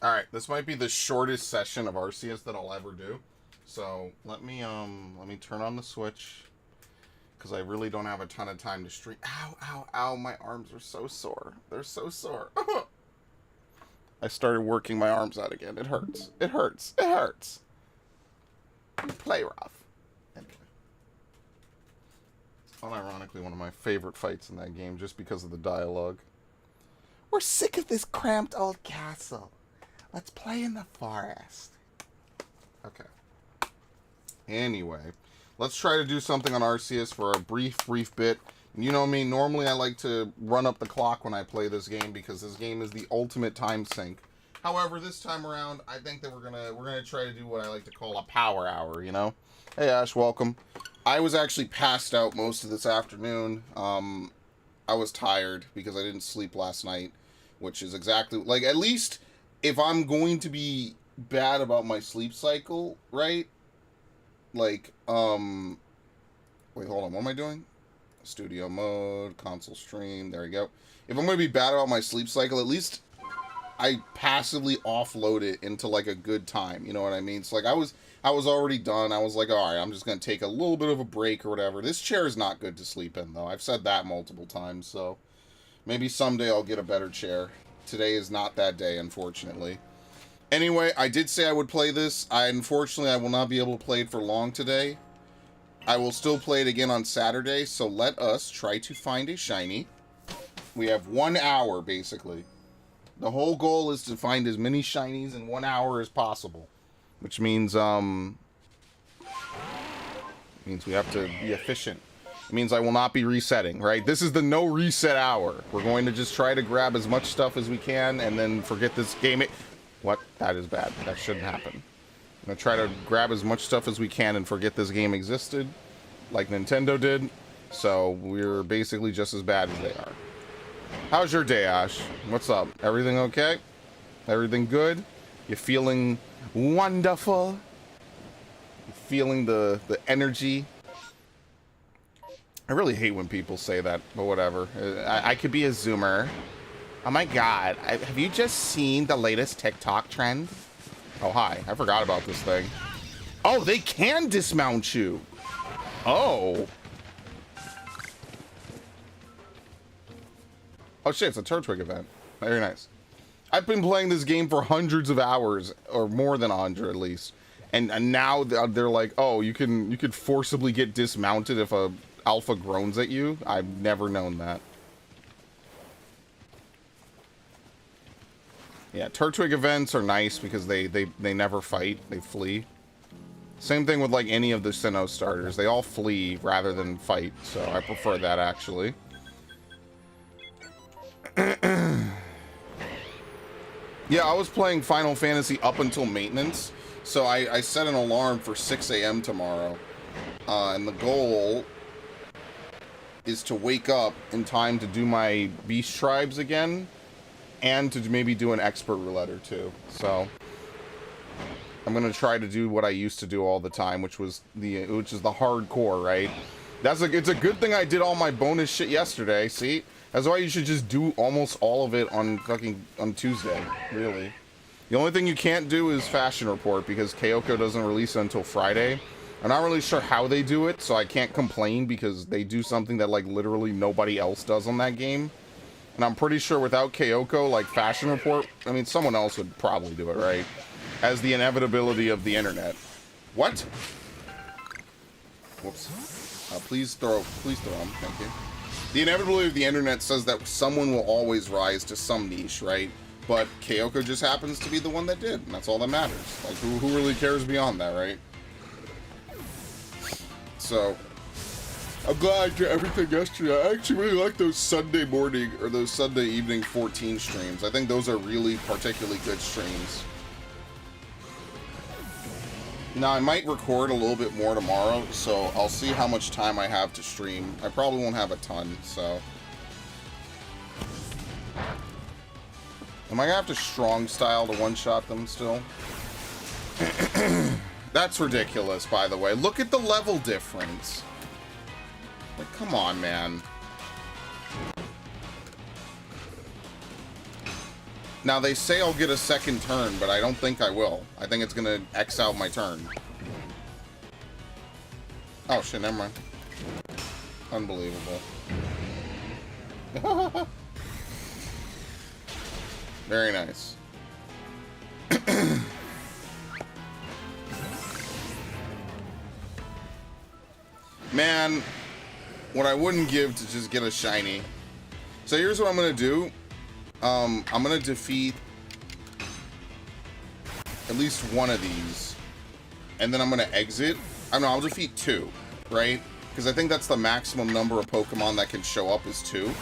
All right, this might be the shortest session of Arceus that I'll ever do. So let me turn on the Switch because I really don't have a ton of time to stream. Ow, ow, ow! My arms are so sore. They're so sore. I started working my arms out again. It hurts. It hurts. It hurts. You play rough. Anyway, it's unironically one of my favorite fights in that game just because of the dialogue. We're sick of this cramped old castle. Let's play in the forest. Okay. Anyway, let's try to do something on Arceus for a brief bit. You know me, normally I like to run up the clock when I play this game because this game is the ultimate time sink. However, this time around, I think that we're gonna try to do what I like to call a power hour, you know? Hey Ash, welcome. I was actually passed out most of this afternoon. I was tired because I didn't sleep last night, which is exactly, like, at least if I'm going to be bad about my sleep cycle, right? Like, wait, hold on, what am I doing? Studio mode, console stream, there we go. If I'm going to be bad about my sleep cycle, at least I passively offload it into, like, a good time, you know what I mean? So, like, I was already done. I was like, alright, I'm just going to take a little bit of a break or whatever. This chair is not good to sleep in, though. I've said that multiple times, so maybe someday I'll get a better chair. Today is not that day, unfortunately. Anyway, I did say I would play this. Unfortunately, I will not be able to play it for long today. I will still play it again on Saturday, so let us try to find a shiny. We have 1 hour, basically. The whole goal is to find as many shinies in 1 hour as possible. Which means, we have to be efficient. It means I will not be resetting, right? This is the no reset hour. We're going to just try to grab as much stuff as we can and then forget this game. What? That is bad. That shouldn't happen. I'm going to try to grab as much stuff as we can and forget this game existed, like Nintendo did. So we're basically just as bad as they are. How's your day, Ash? What's up? Everything okay? Everything good? You feeling wonderful? You feeling the energy? I really hate when people say that, but whatever. I could be a Zoomer. Oh my god, have you just seen the latest TikTok trend? Oh, hi. I forgot about this thing. Oh, they can dismount you. Oh. Oh shit, it's a Turtwig event. Very nice. I've been playing this game for hundreds of hours, or more than 100 at least. And now they're like, oh, you could forcibly get dismounted if a alpha groans at you. I've never known that. Yeah, Turtwig events are nice because they never fight, they flee. Same thing with like any of the Sinnoh starters. They all flee rather than fight, so I prefer that actually. Yeah, I was playing Final Fantasy up until maintenance, so I set an alarm for 6 a.m. tomorrow. And the goal is to wake up in time to do my Beast Tribes again, and to maybe do an expert roulette or two. So I'm gonna try to do what I used to do all the time, which is the hardcore, right? It's a good thing I did all my bonus shit yesterday. See, that's why you should just do almost all of it on Tuesday. Really, the only thing you can't do is Fashion Report because Kyoko doesn't release it until Friday. I'm not really sure how they do it, so I can't complain because they do something that like literally nobody else does on that game. And I'm pretty sure without Kyoko, like Fashion Report, I mean, someone else would probably do it, right? As the inevitability of the internet. What? Whoops. Please throw them. Thank you. The inevitability of the internet says that someone will always rise to some niche, right? But Kyoko just happens to be the one that did, and that's all that matters. Like, who really cares beyond that, right? So I'm glad I did everything yesterday. I actually really like those Sunday morning or those Sunday evening 14 streams. I think those are really particularly good streams. Now, I might record a little bit more tomorrow, so I'll see how much time I have to stream. I probably won't have a ton, so. Am I gonna have to strong style to one-shot them still? That's ridiculous, by the way. Look at the level difference. Like, come on, man. Now, they say I'll get a second turn, but I don't think I will. I think it's gonna X out my turn. Oh, shit, never mind. Unbelievable. Very nice. Man, what I wouldn't give to just get a shiny. So here's what I'm gonna do. I'm gonna defeat at least one of these, and then I'm gonna exit. I don't know, I'll defeat 2, right? Because I think that's the maximum number of Pokemon that can show up is 2.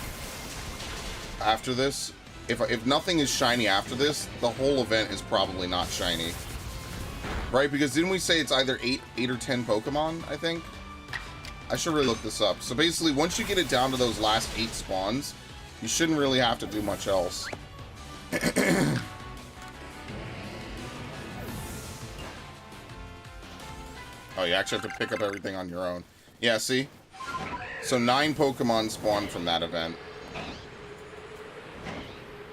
After this, if nothing is shiny after this, the whole event is probably not shiny, right? Because didn't we say it's either 8 or 10 Pokemon? I think I should really look this up. So basically, once you get it down to those last 8 spawns, you shouldn't really have to do much else. Oh, you actually have to pick up everything on your own. Yeah, see? So 9 Pokemon spawn from that event.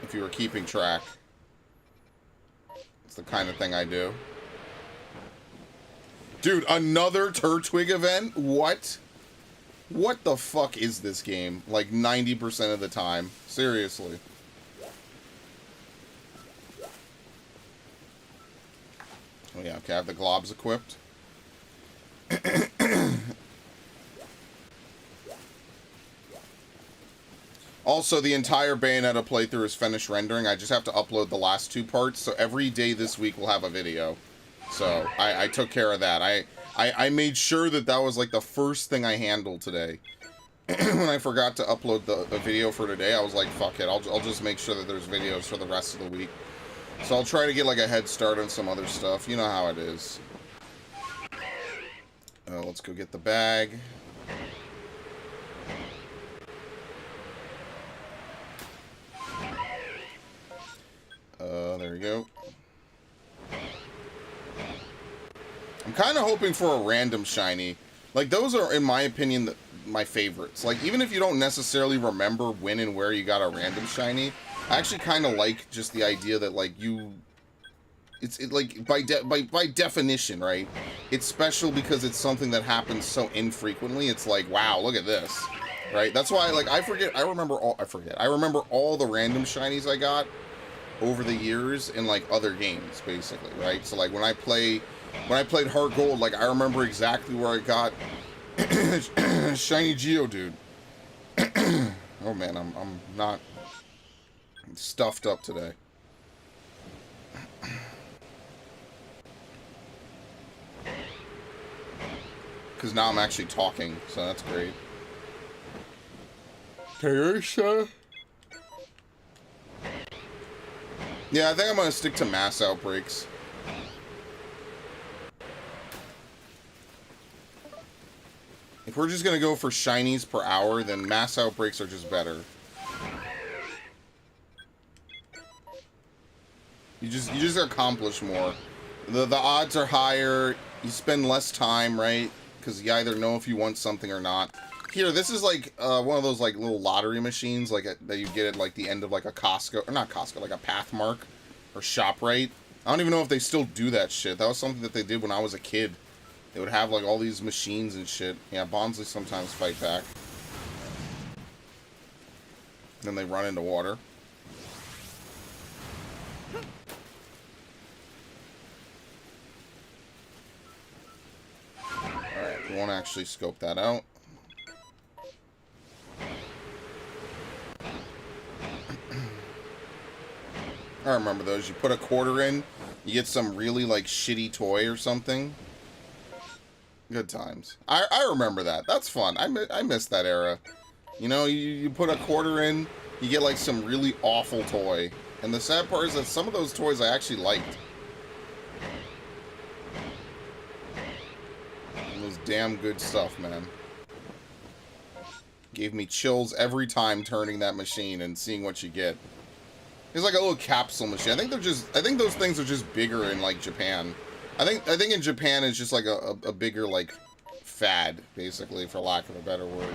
If you were keeping track. It's the kind of thing I do. Dude, another Turtwig event? What? What the fuck is this game? Like 90% of the time. Seriously. Oh yeah, okay, I have the globs equipped. Also, the entire Bayonetta playthrough is finished rendering. I just have to upload the last 2 parts, so every day this week we'll have a video. So, I took care of that. I made sure that that was like the first thing I handled today. When I forgot to upload the video for today, I was like, fuck it, I'll just make sure that there's videos for the rest of the week. So I'll try to get like a head start on some other stuff. You know how it is. Let's go get the bag. There we go. I'm kind of hoping for a random shiny. Like, those are, in my opinion, my favorites. Like, even if you don't necessarily remember when and where you got a random shiny, I actually kind of like just the idea that, like, it's like, by definition, right? It's special because it's something that happens so infrequently. It's like, wow, look at this, right? That's why, like, I remember all the random shinies I got over the years in, like, other games, basically, right? So, like, when I played Heart Gold, like, I remember exactly where I got shiny Geodude. Oh man, I'm not stuffed up today. Because now I'm actually talking, so that's great. Teresa? Yeah, I think I'm going to stick to mass outbreaks. If we're just going to go for shinies per hour, then mass outbreaks are just better. You just accomplish more. The odds are higher. You spend less time, right? Because you either know if you want something or not. Here, this is like one of those like little lottery machines like that you get at like the end of like a Costco, or not Costco, like a Pathmark or ShopRite. I don't even know if they still do that shit. That was something that they did when I was a kid. They would have like all these machines and shit. Yeah, Bonsley sometimes fight back. Then they run into water. Alright, we won't actually scope that out. I remember those. You put a quarter in, you get some really like shitty toy or something. Good times. I remember that. That's fun. I miss that era. You know, you put a quarter in, you get like some really awful toy. And the sad part is that some of those toys I actually liked. It was damn good stuff, man. Gave me chills every time turning that machine and seeing what you get. It's like a little capsule machine. I think those things are just bigger in like Japan. I think in Japan it's just like a bigger like fad, basically, for lack of a better word.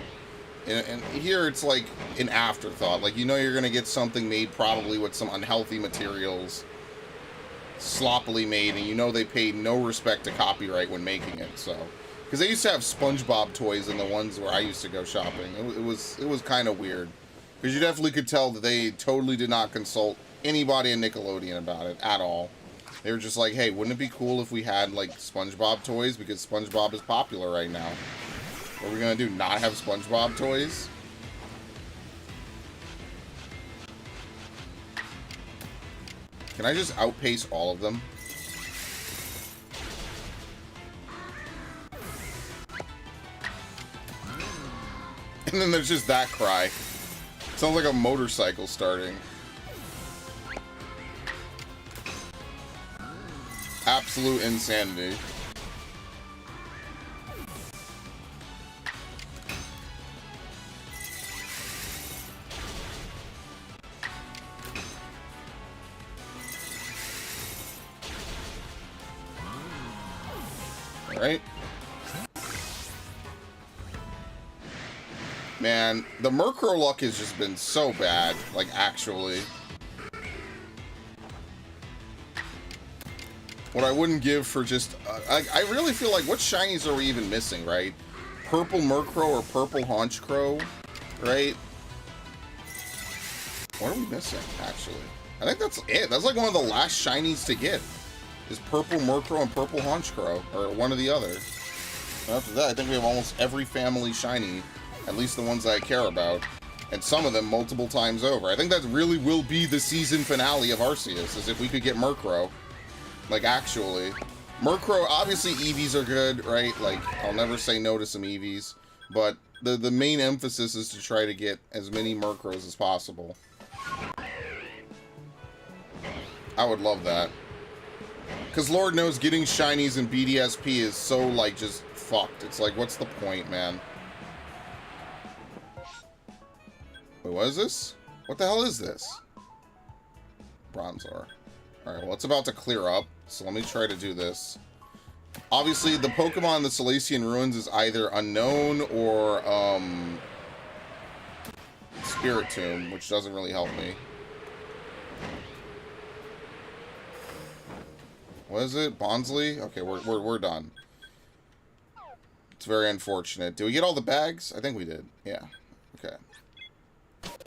And here it's like an afterthought. Like, you know you're going to get something made probably with some unhealthy materials, sloppily made, and you know they paid no respect to copyright when making it, so. Because they used to have SpongeBob toys in the ones where I used to go shopping. It was kind of weird. Because you definitely could tell that they totally did not consult anybody in Nickelodeon about it at all. They were just like, hey, wouldn't it be cool if we had, like, SpongeBob toys? Because SpongeBob is popular right now. What are we going to do, not have SpongeBob toys? Can I just outpace all of them? And then there's just that cry. Sounds like a motorcycle starting. Absolute insanity. Right? Man, the Murkrow luck has just been so bad, like, actually. What I wouldn't give for just... I really feel like, what shinies are we even missing, right? Purple Murkrow or Purple Honchkrow, right? What are we missing, actually? I think that's it. That's like one of the last shinies to get. Is Purple Murkrow and Purple Honchkrow, or one or the other. After that, I think we have almost every family shiny, at least the ones that I care about, and some of them multiple times over. I think that really will be the season finale of Arceus, is if we could get Murkrow. Like, actually. Murkrow, obviously Eevees are good, right? Like, I'll never say no to some Eevees, but the main emphasis is to try to get as many Murkrows as possible. I would love that. Because Lord knows getting shinies in BDSP is so, like, just fucked. It's like, what's the point, man? Wait, what is this? What the hell is this? Bronzor. Alright, well, it's about to clear up, so let me try to do this. Obviously, the Pokemon in the Salacian Ruins is either unknown or, Spirit Tomb, which doesn't really help me. What is it? Bonsly? Okay, we're done. It's very unfortunate. Did we get all the bags? I think we did. Yeah. Okay.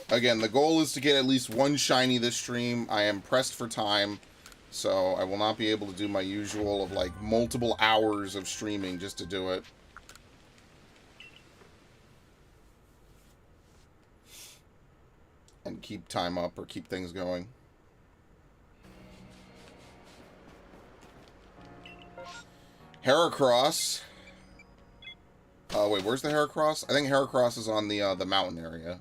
Again, the goal is to get at least one shiny this stream. I am pressed for time, so I will not be able to do my usual of, like, multiple hours of streaming just to do it. And keep time up or keep things going. Heracross. Wait, where's the Heracross? I think Heracross is on the mountain area.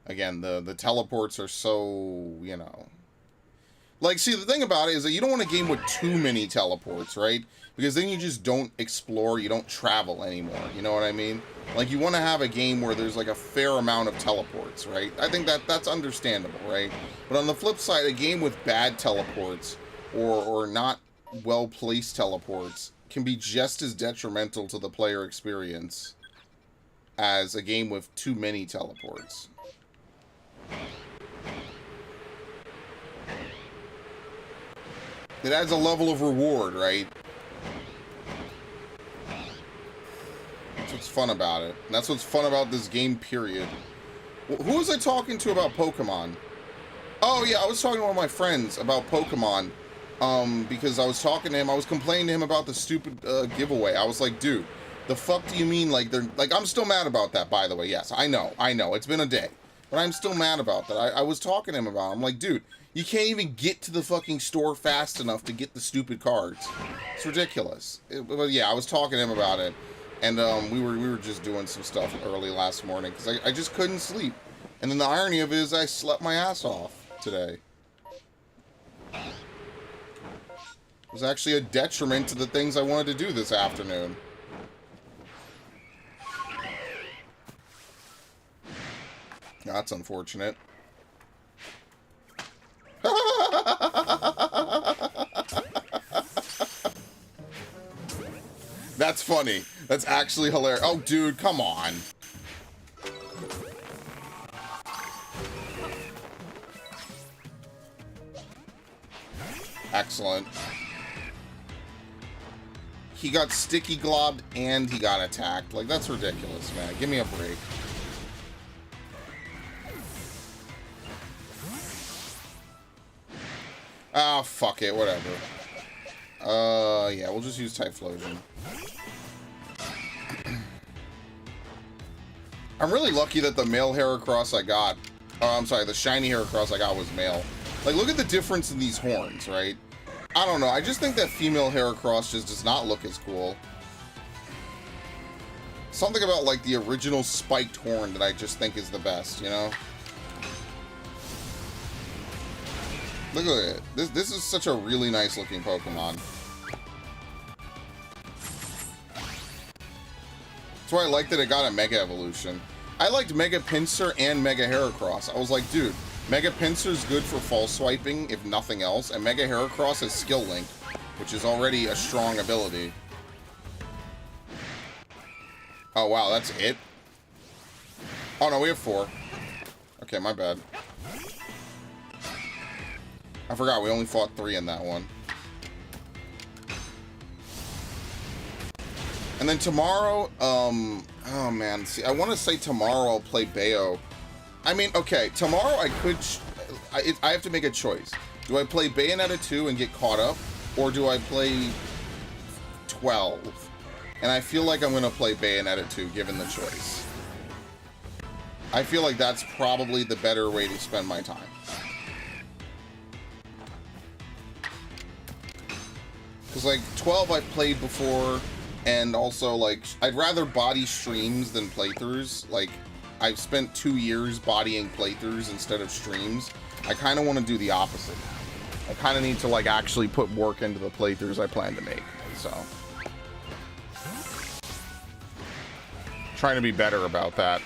Again, the teleports are so, you know... Like, see, the thing about it is that you don't want a game with too many teleports, right? Because then you just don't explore, you don't travel anymore, you know what I mean? Like, you want to have a game where there's, like, a fair amount of teleports, right? I think that's understandable, right? But on the flip side, a game with bad teleports, or not well-placed teleports, can be just as detrimental to the player experience as a game with too many teleports. It adds a level of reward, right? That's what's fun about it. And that's what's fun about this game, period. Who was I talking to about Pokemon? Oh, yeah, I was talking to one of my friends about Pokemon. Because I was talking to him, I was complaining to him about the stupid giveaway. I was like, dude, the fuck do you mean, like, they're, like, I'm still mad about that, by the way. Yes, I know, it's been a day. But I'm still mad about that. I was talking to him about it. I'm like, dude, you can't even get to the fucking store fast enough to get the stupid cards. It's ridiculous. But yeah, I was talking to him about it. And we were just doing some stuff early last morning, because I just couldn't sleep. And then the irony of it is I slept my ass off today. It was actually a detriment to the things I wanted to do this afternoon. That's unfortunate. That's funny. That's actually hilarious. Oh, dude, come on. Excellent. He got sticky globbed and he got attacked. Like, that's ridiculous, man. Give me a break. Ah, fuck it. Whatever. Yeah, we'll just use Typhlosion. I'm really lucky that the male Heracross I got... Oh, I'm sorry, the shiny Heracross I got was male. Like, look at the difference in these horns, right? I don't know, I just think that female Heracross just does not look as cool. Something about, like, the original spiked horn that I just think is the best, you know? Look at it. This is such a really nice looking Pokemon. That's why I like that it got a Mega Evolution. I liked Mega Pinsir and Mega Heracross. I was like, dude, Mega Pinsir's good for false swiping, if nothing else, and Mega Heracross has Skill Link, which is already a strong ability. Oh, wow, that's it? Oh, no, we have 4. Okay, my bad. I forgot, we only fought 3 in that one. And then tomorrow, oh man, see, I want to say tomorrow I'll play Bayo. I mean, okay, tomorrow I could, I have to make a choice. Do I play Bayonetta 2 and get caught up, or do I play 12? And I feel like I'm going to play Bayonetta 2, given the choice. I feel like that's probably the better way to spend my time. Because, like, 12 I've played before, and also, like, I'd rather body streams than playthroughs. Like, I've spent 2 years bodying playthroughs instead of streams. I kind of want to do the opposite now. I kind of need to, like, actually put work into the playthroughs I plan to make. So, trying to be better about that.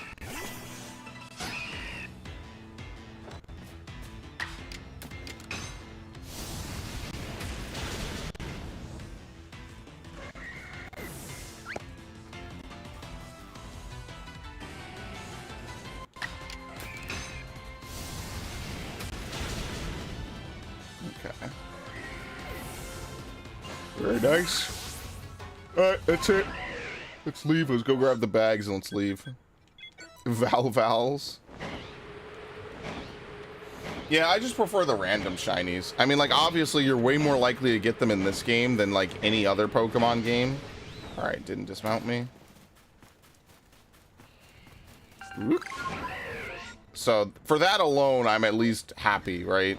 Very nice. Alright, that's it. Let's leave. Let's go grab the bags and let's leave. Vowels. Yeah, I just prefer the random shinies. I mean, like, obviously you're way more likely to get them in this game than, like, any other Pokemon game. Alright, didn't dismount me. Oop. So, for that alone, I'm at least happy, right?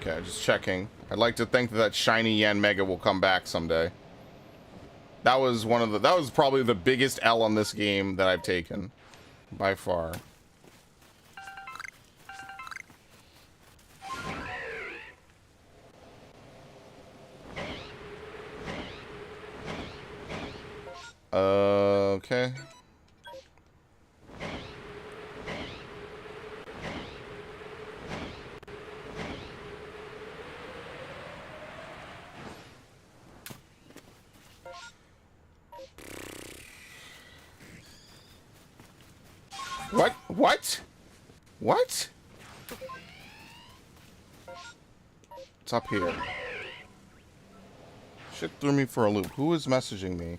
Okay, just checking. I'd like to think that shiny Yanmega will come back someday. That was that was probably the biggest L on this game that I've taken. By far. Okay. What? What? What? What's up here? Shit threw me for a loop. Who is messaging me?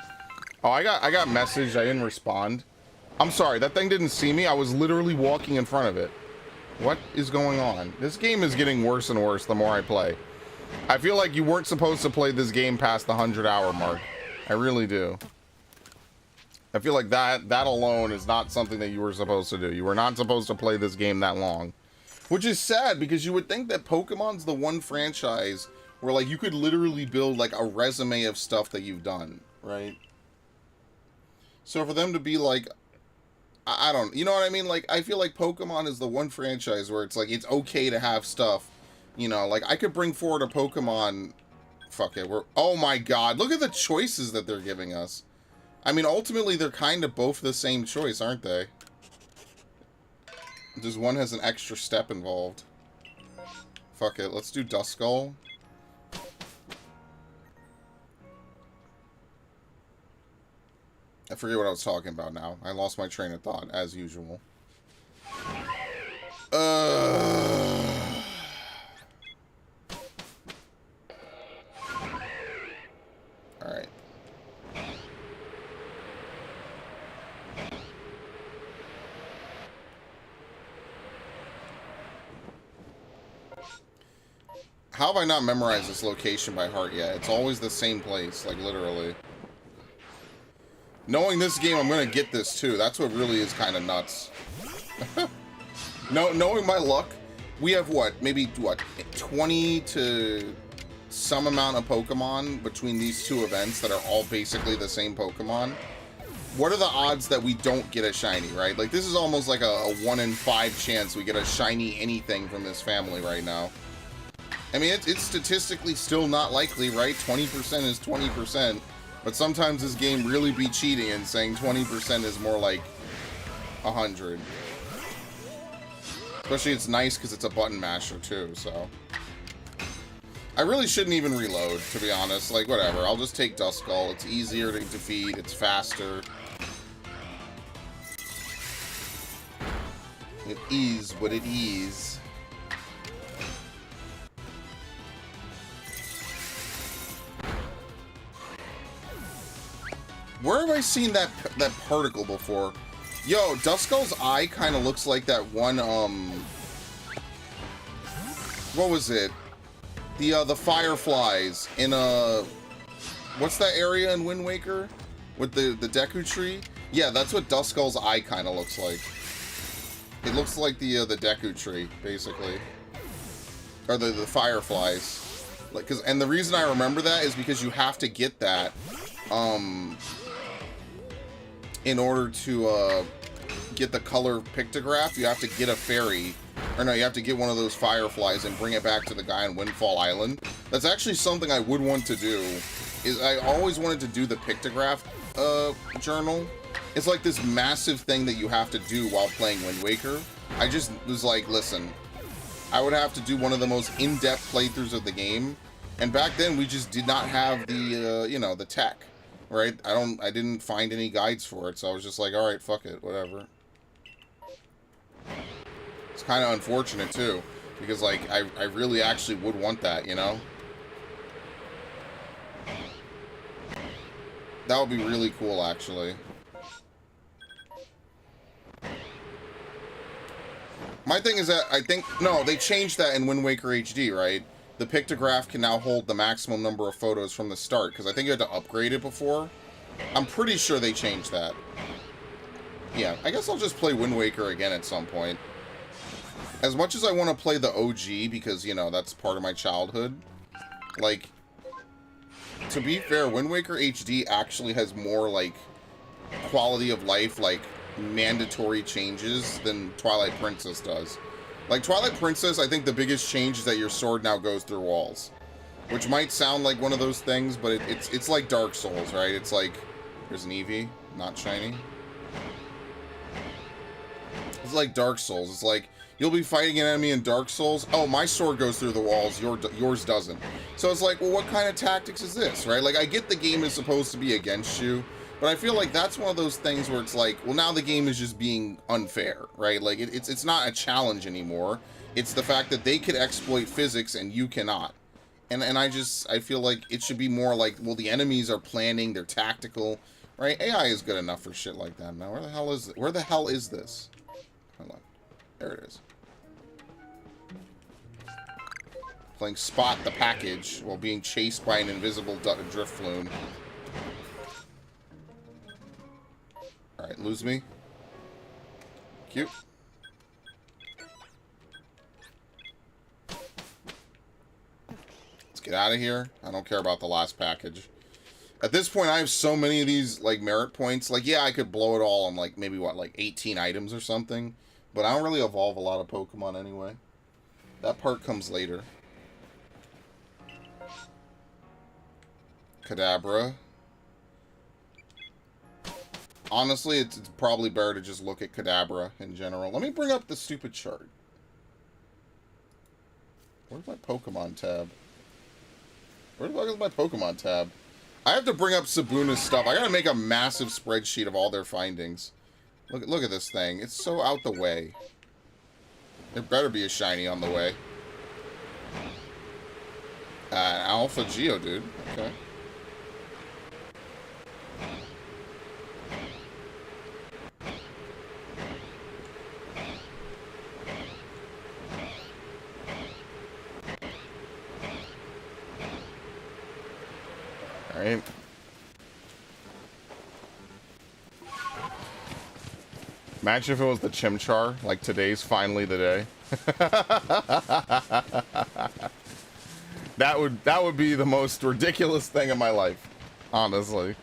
Oh, I got messaged. I didn't respond. I'm sorry. That thing didn't see me. I was literally walking in front of it. What is going on? This game is getting worse and worse the more I play. I feel like you weren't supposed to play this game past the 100-hour mark. I really do. I feel like that alone is not something that you were supposed to do. You were not supposed to play this game that long. Which is sad, because you would think that Pokemon's the one franchise where, like, you could literally build, like, a resume of stuff that you've done, right? So for them to be, like, I don't, you know what I mean? Like, I feel like Pokemon is the one franchise where it's, like, it's okay to have stuff, you know? Like, I could bring forward a Pokemon, fuck it, oh my god, look at the choices that they're giving us. I mean, ultimately, they're kind of both the same choice, aren't they? Just one has an extra step involved. Fuck it, let's do Duskull. I forget what I was talking about now. I lost my train of thought, as usual. How have I not memorized this location by heart yet? It's always the same place, like literally. Knowing this game, I'm gonna get this too. That's what really is kind of nuts. No, knowing my luck, we have what? Maybe what? 20 to some amount of Pokemon between these two events that are all basically the same Pokemon. What are the odds that we don't get a shiny, right? Like, this is almost like a 1 in 5 chance we get a shiny anything from this family right now. I mean, it's statistically still not likely, right? 20% is 20%. But sometimes this game really be cheating and saying 20% is more like 100. Especially it's nice because it's a button masher too, so. I really shouldn't even reload, to be honest. Like, whatever. I'll just take Duskull. It's easier to defeat. It's faster. It is what it is. Where have I seen that particle before? Yo, Duskull's eye kind of looks like that one, what was it? The fireflies in, what's that area in Wind Waker? With the Deku Tree? Yeah, that's what Duskull's eye kind of looks like. It looks like the Deku Tree, basically. Or the fireflies. Like, and the reason I remember that is because you have to get that, in order to get the color pictograph, you have to get a fairy. Or no, you have to get one of those fireflies and bring it back to the guy on Windfall Island. That's actually something I would want to do. Is I always wanted to do the pictograph journal. It's like this massive thing that you have to do while playing Wind Waker. I just was like, listen, I would have to do one of the most in-depth playthroughs of the game. And back then, we just did not have the, you know, the tech. Right? I didn't find any guides for it, so I was just like, alright, fuck it, whatever. It's kind of unfortunate, too, because, like, I really actually would want that, you know? That would be really cool, actually. My thing is that, I think, no, they changed that in Wind Waker HD, right? The pictograph can now hold the maximum number of photos from the start, because I think you had to upgrade it before. I'm pretty sure they changed that. Yeah, I guess I'll just play Wind Waker again at some point. As much as I want to play the OG, because, you know, that's part of my childhood, like, to be fair, Wind Waker HD actually has more, like, quality of life, like, mandatory changes than Twilight Princess does. Like, Twilight Princess, I think the biggest change is that your sword now goes through walls. Which might sound like one of those things, but it's like Dark Souls, right? It's like, there's an Eevee, not shiny. It's like Dark Souls. It's like, you'll be fighting an enemy in Dark Souls. Oh, my sword goes through the walls, yours doesn't. So it's like, well, what kind of tactics is this, right? Like, I get the game is supposed to be against you, but I feel like that's one of those things where it's like, well, now the game is just being unfair, right? Like, it's not a challenge anymore. It's the fact that they could exploit physics and you cannot. And I feel like it should be more like, well, the enemies are planning, they're tactical, right? AI is good enough for shit like that. Now, where the hell is it? Where the hell is this? Hold on. There it is. Playing Spot the Package while being chased by an invisible drift flume. Alright, lose me. Cute. Let's get out of here. I don't care about the last package. At this point, I have so many of these, like, merit points. Like, yeah, I could blow it all on, like, maybe, what, like 18 items or something. But I don't really evolve a lot of Pokemon anyway. That part comes later. Kadabra. Honestly, it's probably better to just look at Kadabra in general. Let me bring up the stupid chart. Where's my Pokemon tab? Where the fuck is my Pokemon tab? I have to bring up Sabuna's stuff. I gotta make a massive spreadsheet of all their findings. Look at this thing. It's so out the way. There better be a shiny on the way. Alpha Geodude. Okay. Alright. Imagine if it was the Chimchar, like today's finally the day. That would be the most ridiculous thing in my life, honestly.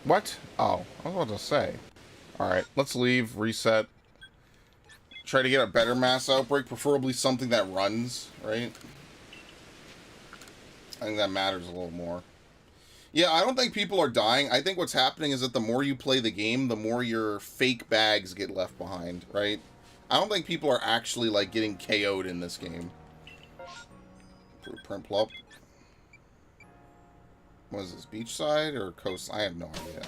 What? Oh, I was about to say. Alright, let's leave, reset. Try to get a better mass outbreak, preferably something that runs, right? I think that matters a little more. Yeah, I don't think people are dying. I think what's happening is that the more you play the game, the more your fake bags get left behind, right? I don't think people are actually, like, getting KO'd in this game. Print plop. What is this, beachside or coast? I have no idea.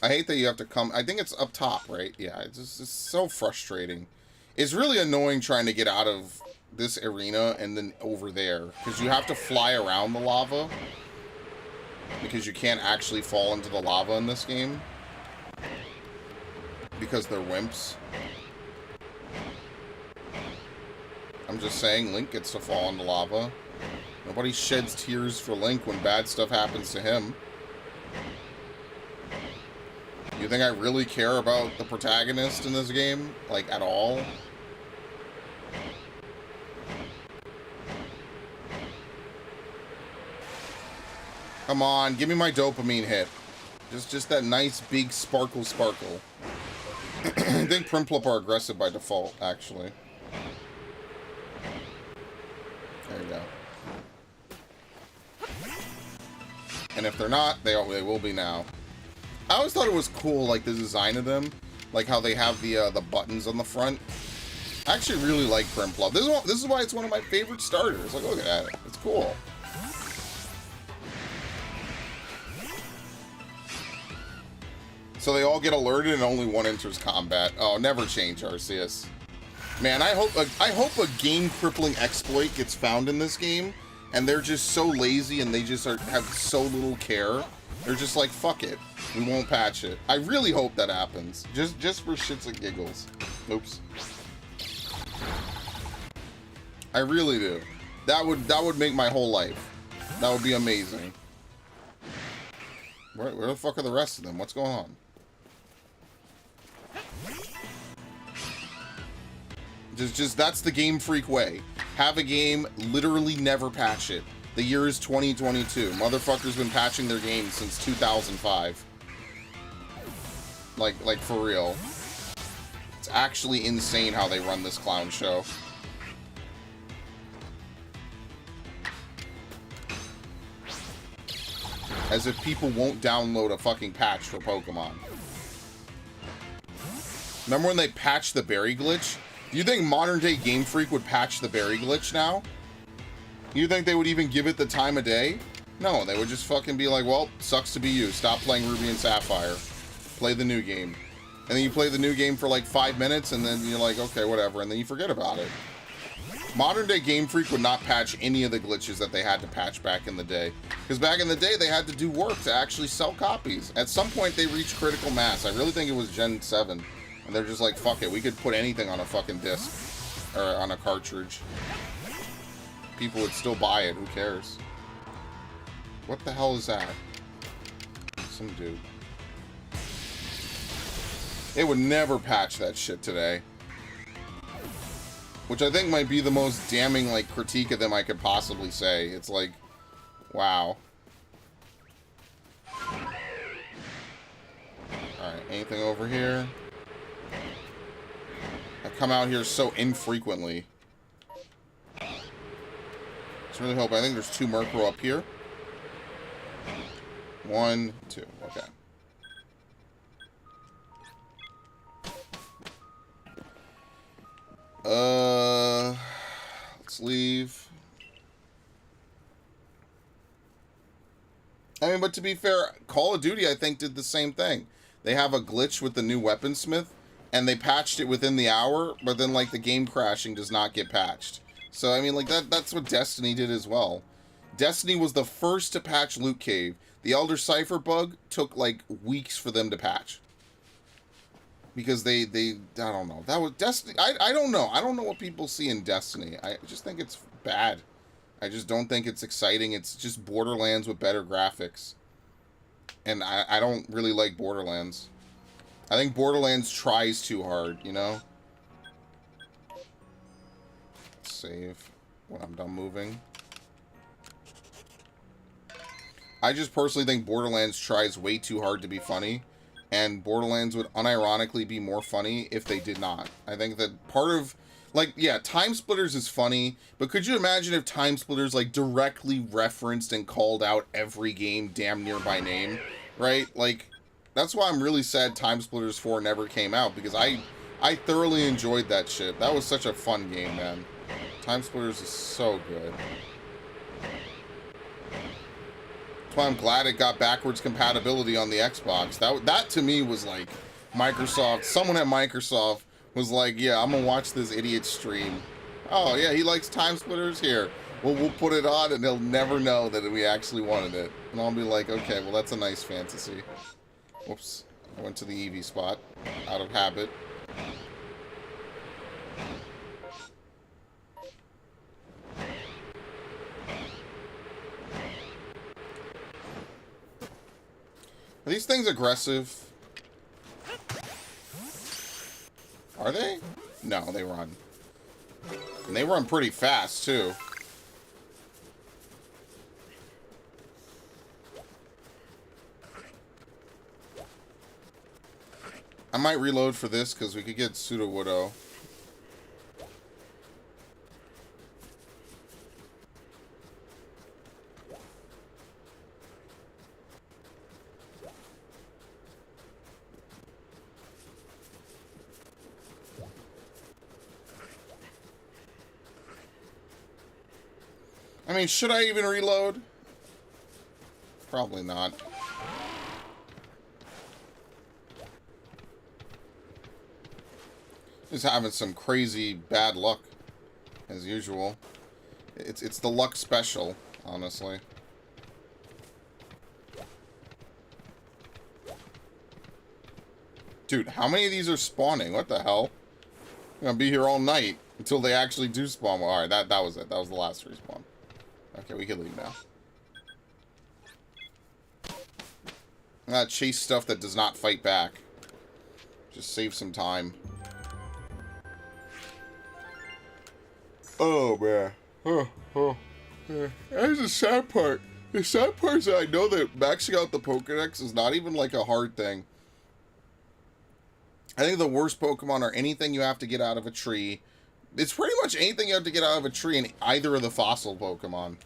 I hate that you have to come. I think it's up top, right? Yeah, it's so frustrating. It's really annoying trying to get out of this arena and then over there, because you have to fly around the lava, because you can't actually fall into the lava in this game, because they're wimps. I'm just saying, Link gets to fall into lava. Nobody sheds tears for Link when bad stuff happens to him. You think I really care about the protagonist in this game? Like, at all? Come on, give me my dopamine hit. Just that nice, big sparkle. I think Primplop are aggressive by default, actually. There you go. And if they're not, they will be now. I always thought it was cool, like, the design of them. Like how they have the buttons on the front. I actually really like Primplop. This is why it's one of my favorite starters. Like, look at that. It's cool. So they all get alerted and only one enters combat. Oh, never change, Arceus. Man, I hope a game-crippling exploit gets found in this game, and they're just so lazy and they just have so little care. They're just like, fuck it. We won't patch it. I really hope that happens. Just for shits and giggles. Oops. I really do. That would make my whole life. That would be amazing. Where the fuck are the rest of them? What's going on? Just that's the Game Freak way. Have a game, literally never patch it. The year is 2022. Motherfuckers been patching their games since 2005. Like for real. It's actually insane how they run this clown show. As if people won't download a fucking patch for Pokemon. Remember when they patched the berry glitch? Do you think modern day Game Freak would patch the berry glitch now? You think they would even give it the time of day? No, they would just fucking be like, well, sucks to be you. Stop playing Ruby and Sapphire. Play the new game. And then you play the new game for like 5 minutes and then you're like, okay, whatever. And then you forget about it. Modern day Game Freak would not patch any of the glitches that they had to patch back in the day. Because back in the day, they had to do work to actually sell copies. At some point, they reached critical mass. I really think it was Gen 7. And they're just like, fuck it, we could put anything on a fucking disc. Or on a cartridge. People would still buy it, who cares? What the hell is that? Some dude. They would never patch that shit today. Which I think might be the most damning, like, critique of them I could possibly say. It's like, wow. Alright, anything over here? I come out here so infrequently. Just really hope. I think there's 2 Murkrow up here. 1, 2. Okay. Let's leave. I mean, but to be fair, Call of Duty, I think, did the same thing. They have a glitch with the new weaponsmith, and they patched it within the hour, but then, like, the game crashing does not get patched. So, I mean, like, that's what Destiny did as well. Destiny was the first to patch Loot Cave. The Elder Cipher bug took like weeks for them to patch. Because they I don't know. That was Destiny. I don't know. I don't know what people see in Destiny. I just think it's bad. I just don't think it's exciting. It's just Borderlands with better graphics. And I don't really like Borderlands. I think Borderlands tries too hard, you know? Save when I'm done moving. I just personally think Borderlands tries way too hard to be funny. And Borderlands would unironically be more funny if they did not. I think that part of... Like, yeah, Time Splitters is funny, but could you imagine if Time Splitters, like, directly referenced and called out every game damn near by name, right? Like, that's why I'm really sad Time Splitters 4 never came out, because I thoroughly enjoyed that shit. That was such a fun game, man. Time Splitters is so good. That's why I'm glad it got backwards compatibility on the Xbox. That to me was like Microsoft. Someone at Microsoft was like, yeah, I'm gonna watch this idiot stream. Oh yeah, he likes Time Splitters? Here. Well, we'll put it on and he'll never know that we actually wanted it. And I'll be like, okay, well that's a nice fantasy. Whoops. I went to the Eevee spot. Out of habit. Are these things aggressive? Are they? No, they run. And they run pretty fast, too. I might reload for this, because we could get Sudowoodo. I mean, should I even reload? Probably not. Just having some crazy bad luck, as usual. It's the luck special, honestly. Dude, how many of these are spawning? What the hell? I'm gonna be here all night until they actually do spawn. Alright, that was it. That was the last respawn. Okay, we can leave now. I'm gonna chase stuff that does not fight back. Just save some time. Oh, man. That's the sad part. The sad part is that I know that maxing out the Pokedex is not even like a hard thing. I think the worst Pokemon are anything you have to get out of a tree. It's pretty much anything you have to get out of a tree in either of the fossil Pokemon.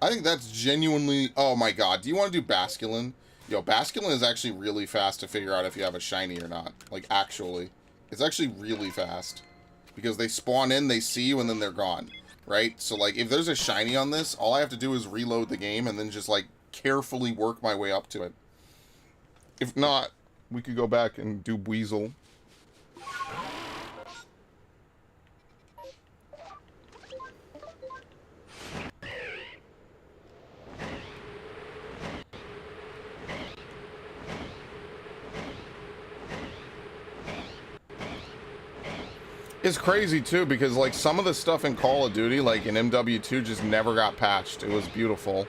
I think that's genuinely... Oh my god, do you want to do Basculin? Yo, Basculin is actually really fast to figure out if you have a shiny or not. Like, actually. It's actually really fast. Because they spawn in, they see you, and then they're gone. Right? So, like, if there's a shiny on this, all I have to do is reload the game and then just, like, carefully work my way up to it. If not, we could go back and do Weasel. It's crazy too, because like some of the stuff in Call of Duty, like in MW2, just never got patched. It was beautiful.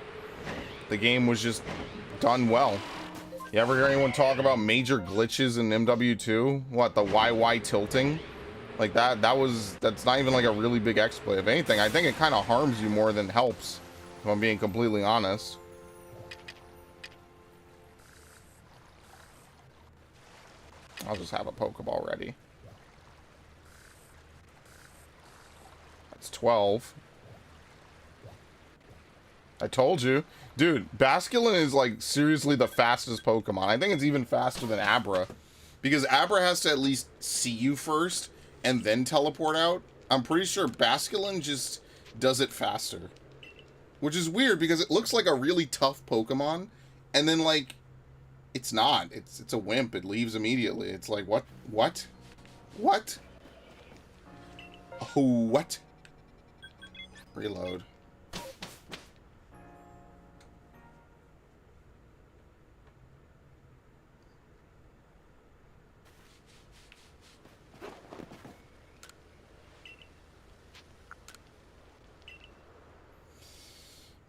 The game was just done well. You ever hear anyone talk about major glitches in MW2? What, the YY tilting? Like that's not even like a really big exploit. If anything, I think it kind of harms you more than helps, if I'm being completely honest. I'll just have a Pokeball ready. That's 12. I told you. Dude, Basculin is like seriously the fastest Pokemon. I think it's even faster than Abra. Because Abra has to at least see you first and then teleport out. I'm pretty sure Basculin just does it faster. Which is weird because it looks like a really tough Pokemon. And then like, it's not. It's a wimp. It leaves immediately. It's like, what? What? What? Oh, what? Reload.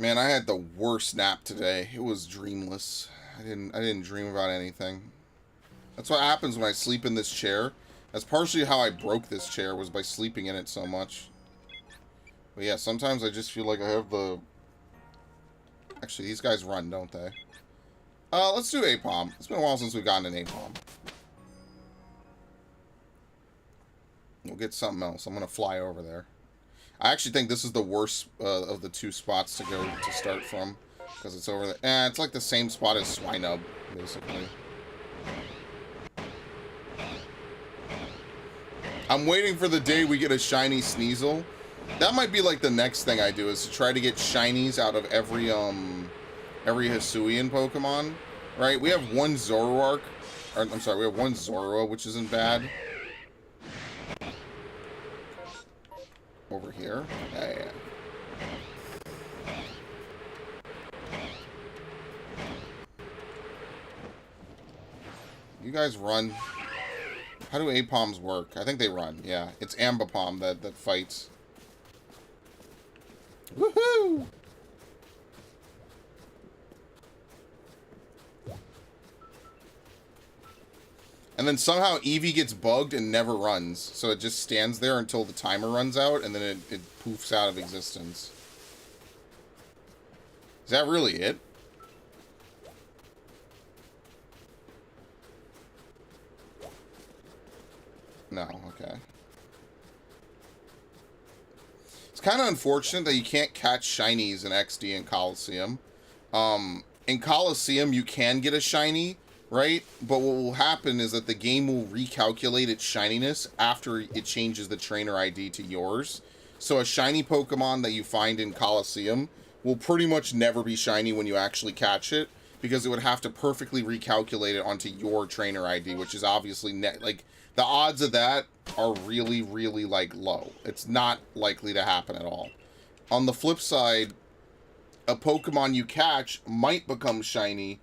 Man, I had the worst nap today. It was dreamless. I didn't dream about anything. That's what happens when I sleep in this chair. That's partially how I broke this chair, was by sleeping in it so much. But yeah, sometimes I just feel like I have the... Actually, these guys run, don't they? Let's do Apom. It's been a while since we've gotten an Apom. We'll get something else. I'm going to fly over there. I actually think this is the worst of the two spots to go to start from. Because it's over there. It's like the same spot as Swinub, basically. I'm waiting for the day we get a shiny Sneasel. That might be like the next thing I do, is to try to get shinies out of every Hisuian Pokemon. Right? We have one Zoroark. Or, I'm sorry, we have one Zorua, which isn't bad. Over here. Yeah. You guys run. How do Apoms work? I think they run, yeah. It's Ambipom that fights. Woohoo! And then somehow Eevee gets bugged and never runs. So it just stands there until the timer runs out, and then it poofs out of existence. Is that really it? No, okay. It's kind of unfortunate that you can't catch shinies in XD and Coliseum. In Coliseum, you can get a shiny, right? But what will happen is that the game will recalculate its shininess after it changes the trainer ID to yours. So a shiny Pokemon that you find in Coliseum will pretty much never be shiny when you actually catch it, because it would have to perfectly recalculate it onto your trainer ID, which is obviously like the odds of that are really, really like low. It's not likely to happen at all. On the flip side, a Pokemon you catch might become shiny.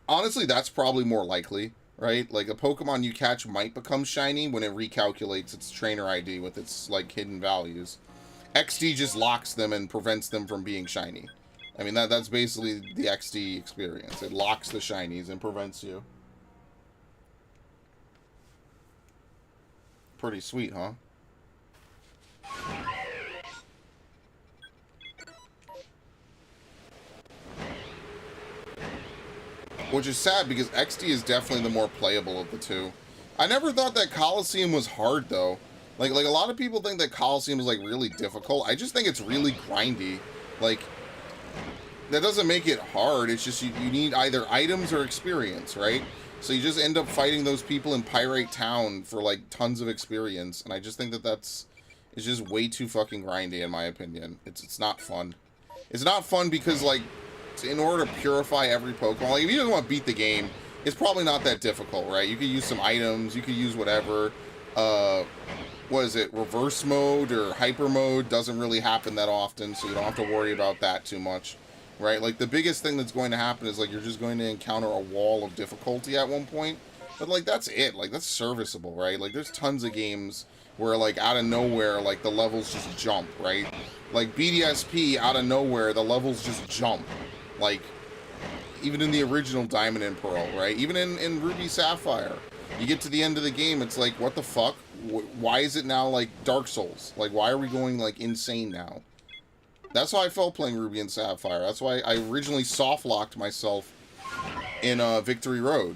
Honestly, that's probably more likely, right? Like a Pokemon you catch might become shiny when it recalculates its trainer ID with its like hidden values. XD just locks them and prevents them from being shiny. I mean, that's basically the XD experience. It locks the shinies and prevents you. Pretty sweet, huh? Which is sad, because XD is definitely the more playable of the two. I never thought that Coliseum was hard, though. Like a lot of people think that Coliseum is, like, really difficult. I just think it's really grindy. Like, that doesn't make it hard. It's just you need either items or experience, right? So you just end up fighting those people in Pirate Town for, like, tons of experience. And I just think that it's just way too fucking grindy, in my opinion. It's not fun. It's not fun because, like, in order to purify every Pokemon, like, if you just want to beat the game, it's probably not that difficult, right? You could use some items, you could use whatever. What is it? Reverse mode or hyper mode doesn't really happen that often, so you don't have to worry about that too much. Right? Like, the biggest thing that's going to happen is, like, you're just going to encounter a wall of difficulty at one point. But, like, that's it. Like, that's serviceable, right? Like, there's tons of games where, like, out of nowhere, like, the levels just jump, right? Like, BDSP, out of nowhere, the levels just jump. Like, even in the original Diamond and Pearl, right? Even in Ruby Sapphire. You get to the end of the game, it's like, what the fuck? Why is it now, like, Dark Souls? Like, why are we going, like, insane now? That's how I felt playing Ruby and Sapphire. That's why I originally soft-locked myself in Victory Road.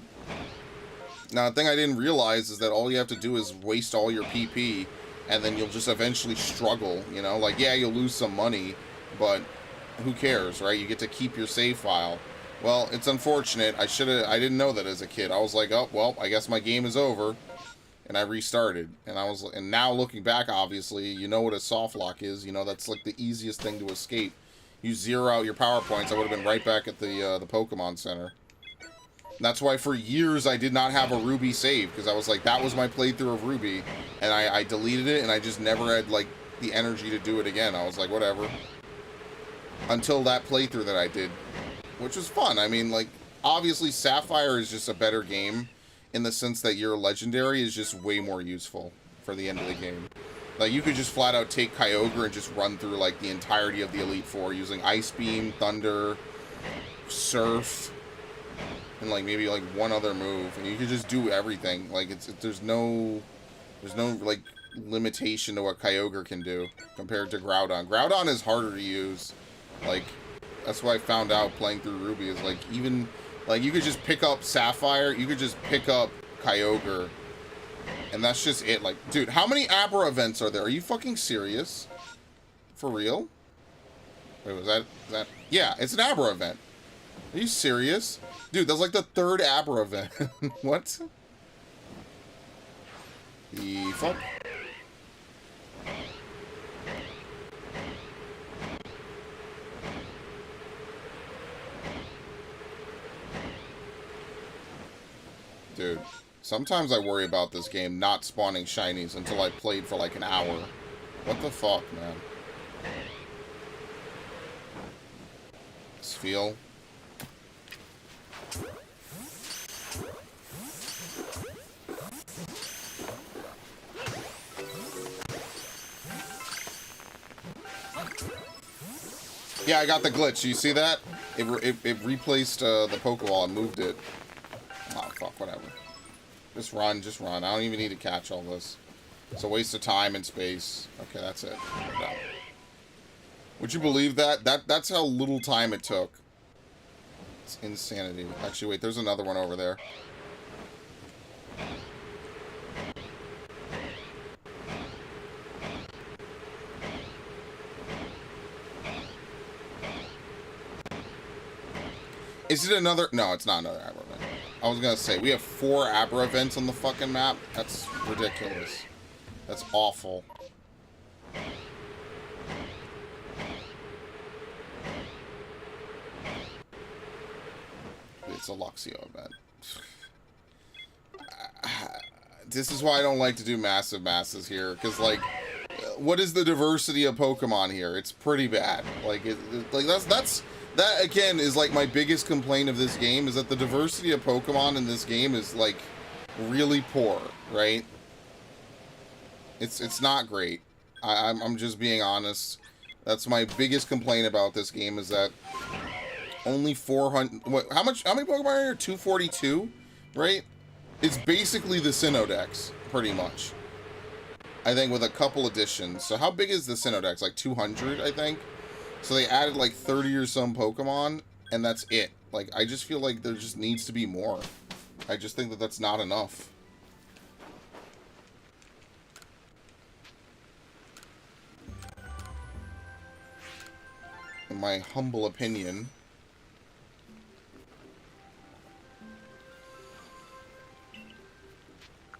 Now, the thing I didn't realize is that all you have to do is waste all your PP, and then you'll just eventually struggle, you know? Like, yeah, you'll lose some money, but who cares, right? You get to keep your save file. Well, it's unfortunate. I didn't know that as a kid. I was like, oh, well, I guess my game is over. And I restarted, and now looking back, obviously, you know what a soft lock is. You know, that's like the easiest thing to escape. You zero out your power points, I would have been right back at the Pokemon Center. And that's why for years I did not have a Ruby save, because I was like, that was my playthrough of Ruby, and I deleted it, and I just never had, like, the energy to do it again. I was like, whatever. Until that playthrough that I did, which was fun. I mean, like, obviously Sapphire is just a better game, in the sense that your legendary is just way more useful for the end of the game. Like, you could just flat out take Kyogre and just run through, like, the entirety of the Elite Four using Ice Beam, Thunder, Surf, and, like, maybe, like, one other move. And you could just do everything. Like, there's no, like, limitation to what Kyogre can do compared to Groudon. Groudon is harder to use. Like, that's what I found out playing through Ruby is, like, even, like, you could just pick up Sapphire, you could just pick up Kyogre, and that's just it. Like, dude, how many Abra events are there? Are you fucking serious? For real? Wait, was that? Yeah, it's an Abra event. Are you serious? Dude, that's like the 3rd Abra event. What? The fuck? Dude, sometimes I worry about this game not spawning shinies until I played for like an hour. What the fuck, man? This feel. Yeah, I got the glitch. You see that? It replaced the Pokeball and moved it. Oh, fuck, whatever. Just run, just run. I don't even need to catch all this. It's a waste of time and space. Okay, that's it. Would you believe that? That's how little time it took. It's insanity. Actually, wait, there's another one over there. Is it another? No, it's not another Abra event. I was gonna say, we have 4 Abra events on the fucking map. That's ridiculous. That's awful. It's a Luxio event. This is why I don't like to do massive masses here, because, like, what is the diversity of Pokemon here? It's pretty bad. Like, that again is like my biggest complaint of this game, is that the diversity of Pokemon in this game is like really poor, right? It's not great. I'm just being honest. That's my biggest complaint about this game, is that only 400. How many Pokemon are here? 242, right? It's basically the Sinnoh, pretty much. I think with a couple additions. So how big is the Sinnoh? Like 200, I think. So they added like 30 or some Pokemon, and that's it. Like, I just feel like there just needs to be more. I just think that that's not enough. In my humble opinion.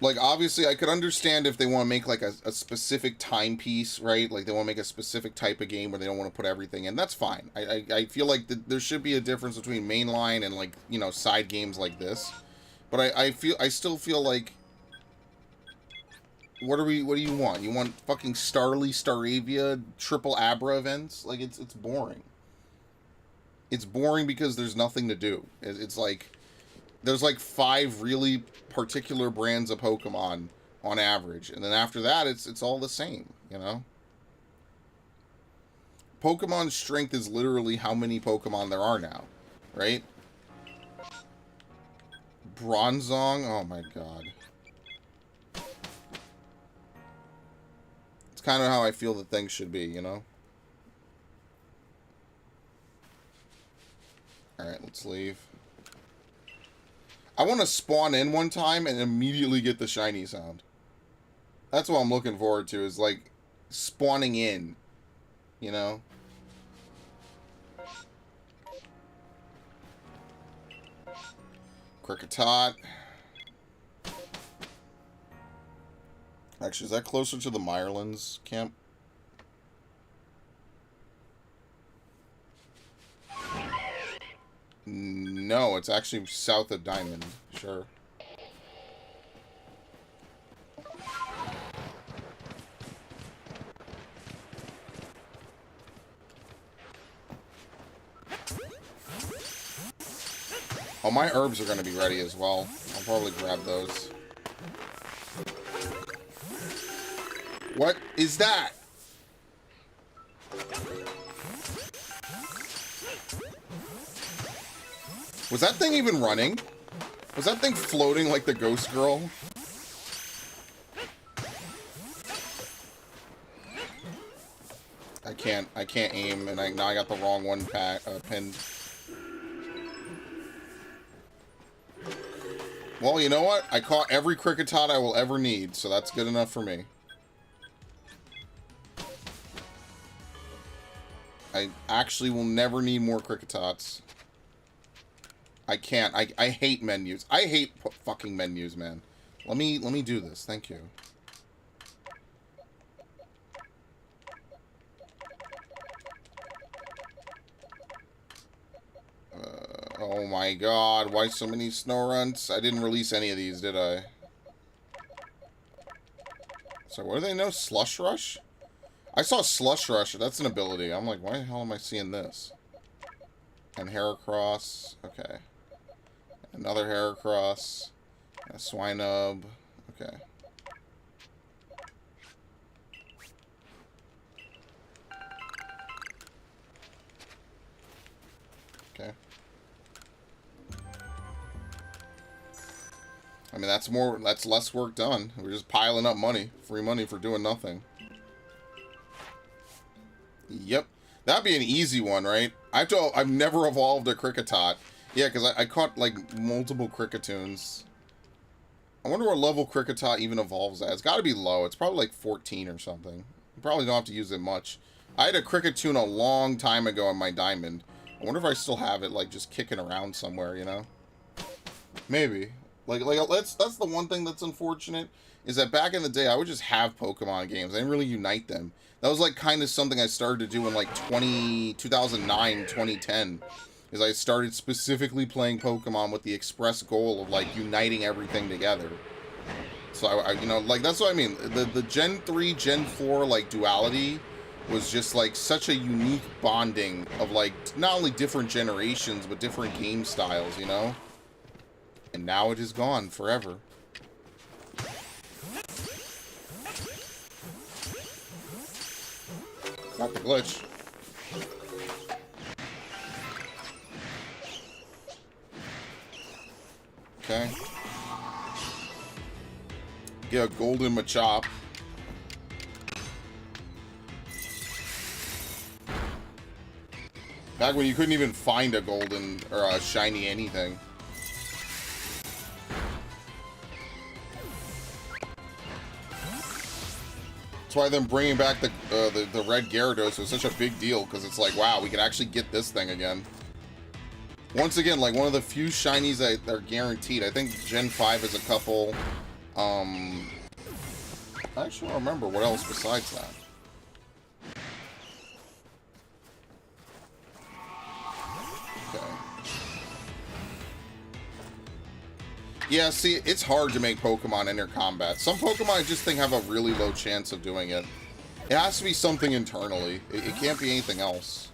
Like, obviously, I could understand if they want to make, like, a specific timepiece, right? Like, they want to make a specific type of game where they don't want to put everything in. That's fine. I feel like there should be a difference between mainline and, like, you know, side games like this. But I still feel like, what do you want? You want fucking Staravia, triple Abra events? Like, it's boring. It's boring because there's nothing to do. It's like, there's like 5 really particular brands of Pokemon on average, and then after that it's all the same, you know? Pokemon's strength is literally how many Pokemon there are now, right? Bronzong, oh my god. It's kind of how I feel that things should be, you know? Alright, let's leave. I want to spawn in one time and immediately get the shiny sound. That's what I'm looking forward to, is like spawning in, you know? Kricketot. Actually, is that closer to the Mirelands camp? No, it's actually south of Diamond. Sure. Oh, my herbs are going to be ready as well. I'll probably grab those. What is that? Was that thing even running? Was that thing floating like the ghost girl? I can't aim, and now I got the wrong one pinned. Well, you know what? I caught every Kricketot I will ever need, so that's good enough for me. I actually will never need more Cricketots. I can't. I hate menus. I hate fucking menus, man. Let me do this. Thank you. Oh my god, why so many snow runts? I didn't release any of these, did I? So what do they know? Slush Rush? I saw Slush Rush. That's an ability. I'm like, why the hell am I seeing this? And Heracross. Okay. Another Heracross. A Swinub. Okay. Okay. I mean, that's less work done. We're just piling up money. Free money for doing nothing. Yep. That'd be an easy one, right? I've never evolved a Kricketot. Yeah, because I caught, like, multiple Cricketoons. I wonder what level Kricketot even evolves at. It's got to be low. It's probably, like, 14 or something. You probably don't have to use it much. I had a Cricketoon a long time ago in my Diamond. I wonder if I still have it, like, just kicking around somewhere, you know? Maybe. That's the one thing that's unfortunate, is that back in the day, I would just have Pokemon games. I didn't really unite them. That was, like, kind of something I started to do in, like, 2009, 2010. Is I started specifically playing Pokemon with the express goal of, like, uniting everything together. So, I you know, like, that's what I mean. The Gen 3, Gen 4, like, duality was just, like, such a unique bonding of, like, not only different generations, but different game styles, you know? And now it is gone forever. Got the glitch. Okay. Get a golden Machop. Back when you couldn't even find a golden or a shiny anything. That's why them bringing back the red Gyarados was such a big deal, because it's like, wow, we can actually get this thing again. Once again, like, one of the few shinies that are guaranteed. I think Gen 5 has a couple. I actually don't remember what else besides that. Okay. Yeah, see, it's hard to make Pokemon enter combat. Some Pokemon I just think have a really low chance of doing it. It has to be something internally. It can't be anything else.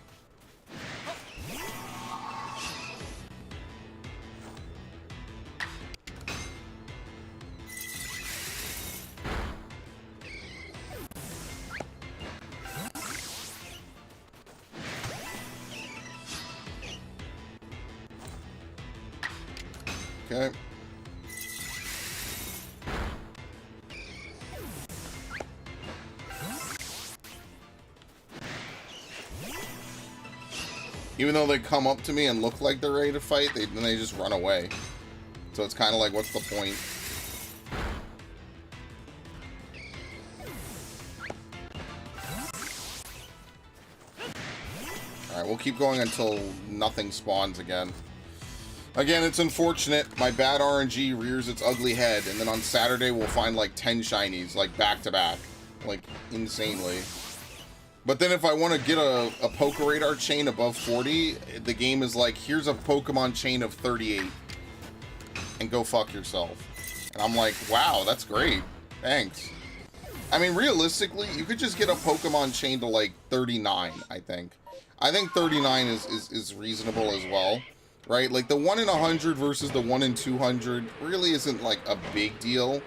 Okay. Even though they come up to me and look like they're ready to fight, then they just run away. So it's kind of like, what's the point? Alright, we'll keep going until nothing spawns again. Again, it's unfortunate. My bad RNG rears its ugly head, and then on Saturday we'll find like 10 shinies, like back to back. Like, insanely. But then if I want to get a Pokeradar chain above 40, the game is like, here's a Pokemon chain of 38. And go fuck yourself. And I'm like, wow, that's great. Thanks. I mean, realistically, you could just get a Pokemon chain to like 39, I think. I think 39 is reasonable as well. Right? Like, the 1 in 100 versus the 1 in 200 really isn't like a big deal.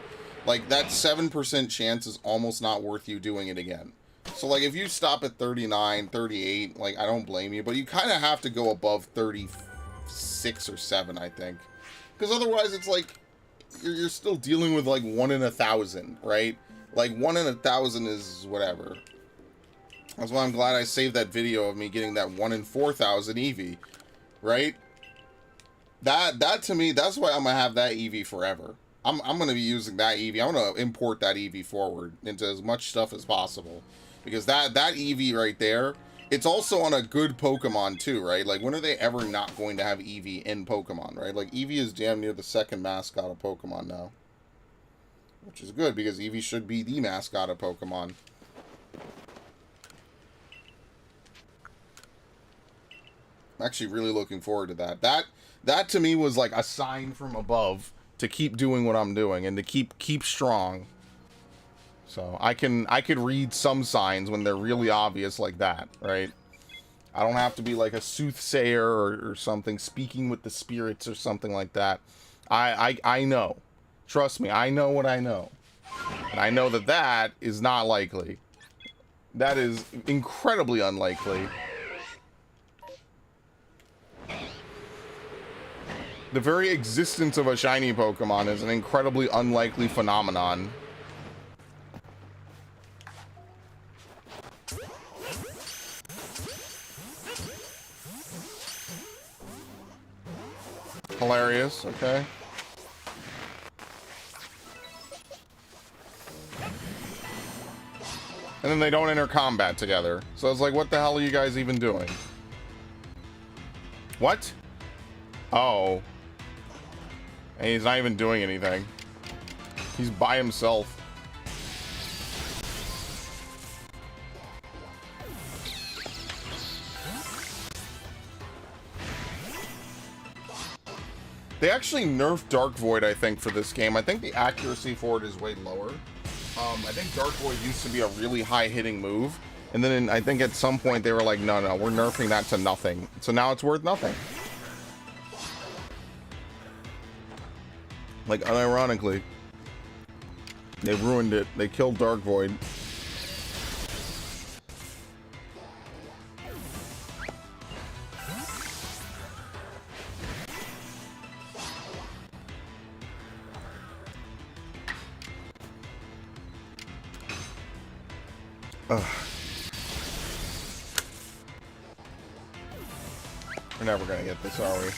Like, that 7% chance is almost not worth you doing it again. So, like, if you stop at 39, 38, like, I don't blame you. But you kind of have to go above 36 or 7, I think. Because otherwise, it's like, you're still dealing with, like, 1 in 1,000, right? Like, 1 in 1,000 is whatever. That's why I'm glad I saved that video of me getting that 1 in 4,000 Eevee, right? That to me, that's why I'm going to have that Eevee forever. I'm going to be using that Eevee. I'm going to import that Eevee forward into as much stuff as possible. Because that Eevee right there, it's also on a good Pokemon too, right? Like, when are they ever not going to have Eevee in Pokemon, right? Like, Eevee is damn near the second mascot of Pokemon now. Which is good, because Eevee should be the mascot of Pokemon. I'm actually really looking forward to that. That to me was like a sign from above to keep doing what I'm doing and to keep strong. So I could read some signs when they're really obvious like that, right? I don't have to be like a soothsayer or something, speaking with the spirits or something like that. I know. Trust me, I know what I know. And I know that that is not likely. That is incredibly unlikely. The very existence of a shiny Pokemon is an incredibly unlikely phenomenon. Hilarious, okay. And then they don't enter combat together. So it's like, what the hell are you guys even doing? What? Oh. And he's not even doing anything. He's by himself. They actually nerfed Dark Void, I think, for this game. I think the accuracy for it is way lower. I think Dark Void used to be a really high-hitting move. And then I think at some point they were like, no, we're nerfing that to nothing. So now it's worth nothing. Like, unironically. They ruined it. They killed Dark Void. Ugh. We're never gonna get this, are we?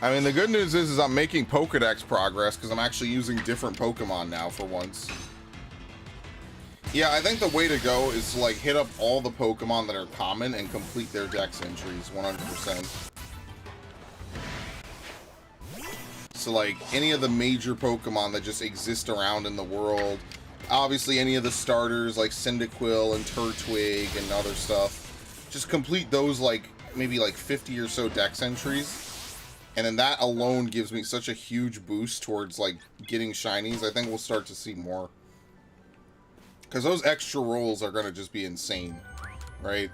I mean, the good news is I'm making Pokedex progress because I'm actually using different Pokemon now for once. Yeah, I think the way to go is to, like, hit up all the Pokemon that are common and complete their Dex entries 100%. So, like, any of the major Pokemon that just exist around in the world. Obviously, any of the starters like Cyndaquil and Turtwig and other stuff. Just complete those, like, maybe like 50 or so Dex entries. And then that alone gives me such a huge boost towards, like, getting shinies. I think we'll start to see more. Because those extra rolls are going to just be insane. Right?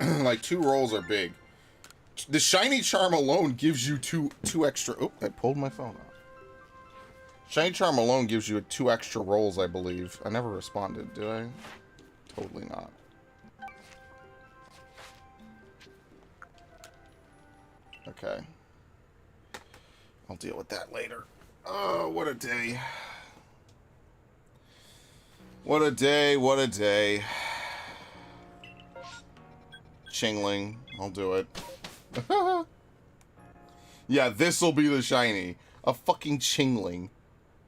Like, 2 rolls are big. The shiny charm alone gives you two extra... Oh, I pulled my phone out. Shiny charm alone gives you 2 extra rolls, I believe. I never responded, did I? Totally not. Okay. I'll deal with that later. Oh, what a day. What a day, what a day. Chingling. I'll do it. Yeah, this'll be the shiny. A fucking Chingling.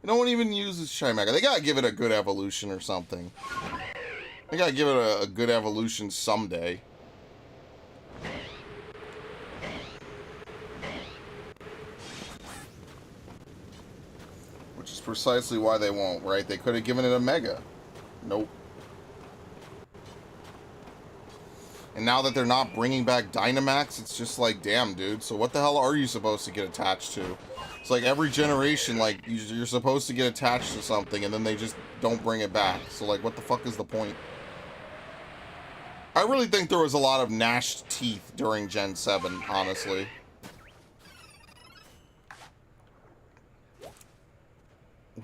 No one even uses Chimaga. They gotta give it a good evolution or something. They gotta give it a good evolution someday. Which is precisely why they won't, right? They could have given it a Mega. Nope. And now that they're not bringing back Dynamax, it's just like, damn, dude. So what the hell are you supposed to get attached to? It's like every generation, like, you're supposed to get attached to something, and then they just don't bring it back. So, like, what the fuck is the point? I really think there was a lot of gnashed teeth during Gen 7, honestly.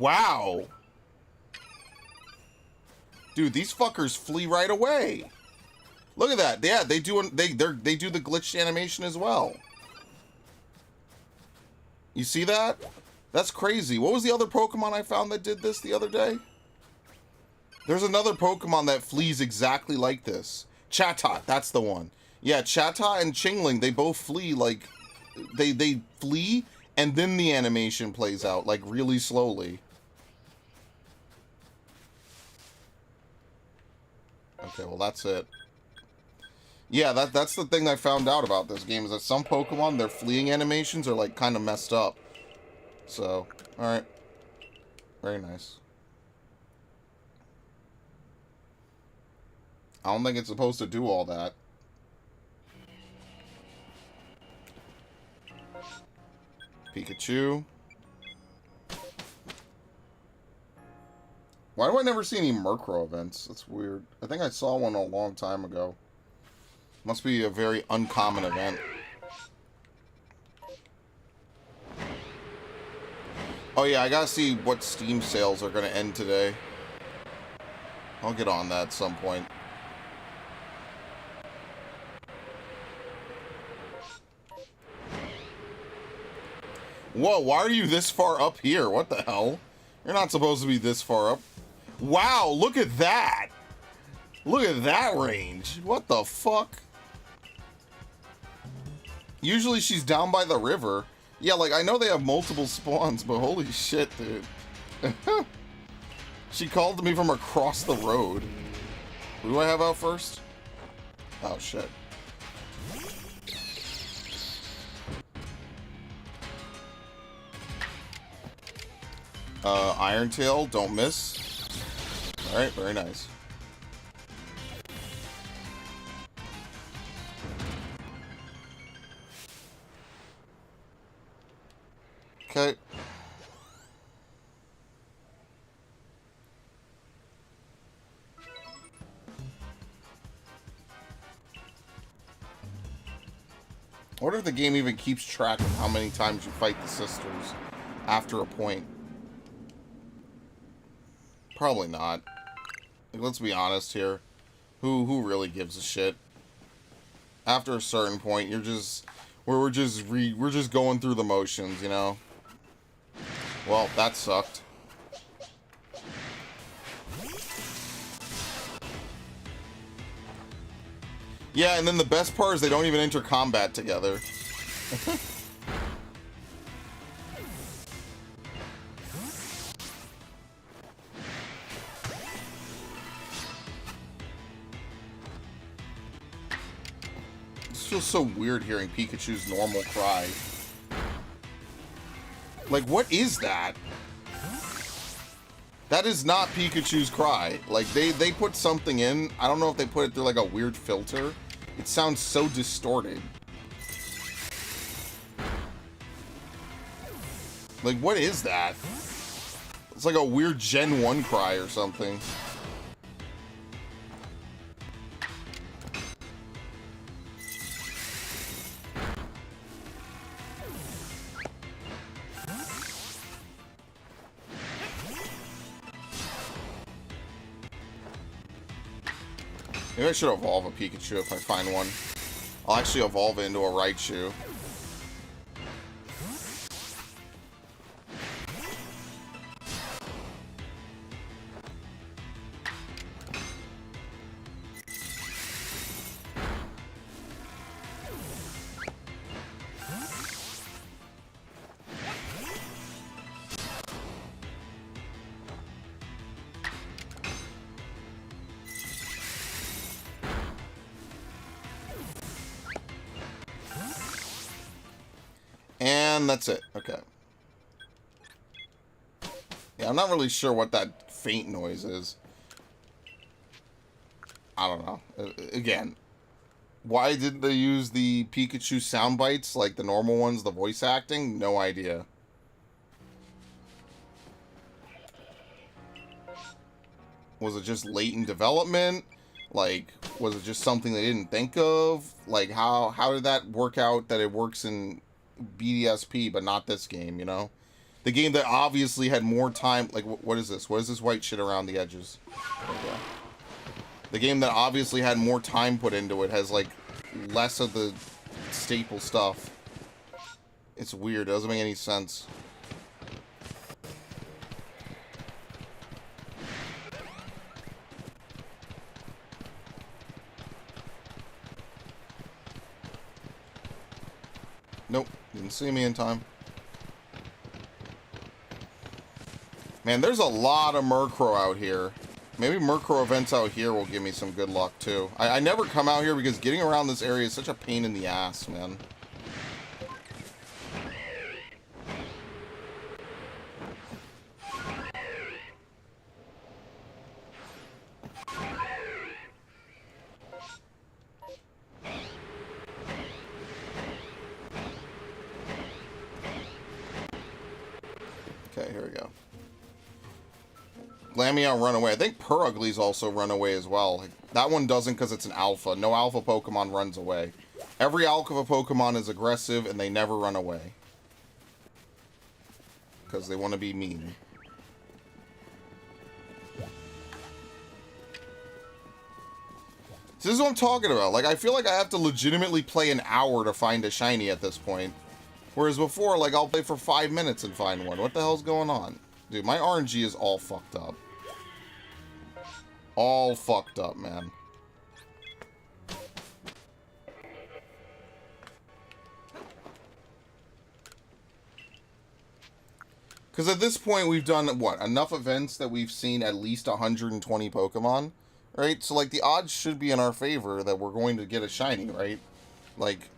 Wow. Dude, these fuckers flee right away. Look at that. Yeah, they do the glitched animation as well. You see that? That's crazy. What was the other Pokemon I found that did this the other day? There's another Pokemon that flees exactly like this. Chatot, that's the one. Yeah, Chatot and Chingling, they both flee like... They flee, and then the animation plays out, like, really slowly. Okay, well, that's it. Yeah, that's the thing I found out about this game, is that some Pokemon, their fleeing animations are, like, kind of messed up. So, alright. Very nice. I don't think it's supposed to do all that. Pikachu. Why do I never see any Murkrow events? That's weird. I think I saw one a long time ago. Must be a very uncommon event. Oh yeah, I gotta see what Steam sales are gonna end today. I'll get on that at some point. Whoa, why are you this far up here? What the hell? You're not supposed to be this far up. Wow, look at that! Look at that range. What the fuck? Usually she's down by the river. Yeah, like, I know they have multiple spawns, but holy shit, dude. She called to me from across the road. Who do I have out first? Oh, shit. Iron Tail, don't miss. Alright, very nice. Okay. I wonder if the game even keeps track of how many times you fight the sisters after a point. Probably not. Like, let's be honest here. Who really gives a shit? After a certain point, you're just we're just going through the motions, you know. Well, that sucked. Yeah, and then the best part is they don't even enter combat together. This feels so weird hearing Pikachu's normal cry. Like, what is that? That is not Pikachu's cry. Like, they put something in. I don't know if they put it through, like, a weird filter. It sounds so distorted. Like, what is that? It's like a weird Gen 1 cry or something. Maybe I should evolve a Pikachu if I find one. I'll actually evolve it into a Raichu. And that's it. Okay. Yeah, I'm not really sure what that faint noise is. I don't know. Again, why didn't they use the Pikachu sound bites like the normal ones, the voice acting? No idea. Was it just late in development? Like, was it just something they didn't think of? Like, how did that work out that it works in BDSP but not this game, you know? The game that obviously had more time... Like, what is this? What is this white shit around the edges? Okay. The game that obviously had more time put into it has, like, less of the staple stuff. It's weird. It doesn't make any sense. Nope. Didn't see me in time. Man, there's a lot of Murkrow out here. Maybe Murkrow events out here will give me some good luck, too. I never come out here because getting around this area is such a pain in the ass, man. Okay, here we go. Lamiao run away. I think Purugly's also run away as well. That one doesn't because it's an alpha. No alpha Pokemon runs away. Every alpha Pokemon is aggressive and they never run away. Because they want to be mean. This is what I'm talking about. Like, I feel like I have to legitimately play an hour to find a shiny at this point. Whereas before, like, I'll play for 5 minutes and find one. What the hell's going on? Dude, my RNG is all fucked up. All fucked up, man. Because at this point, we've done, what, enough events that we've seen at least 120 Pokemon, right? So, like, the odds should be in our favor that we're going to get a shiny, right? Like,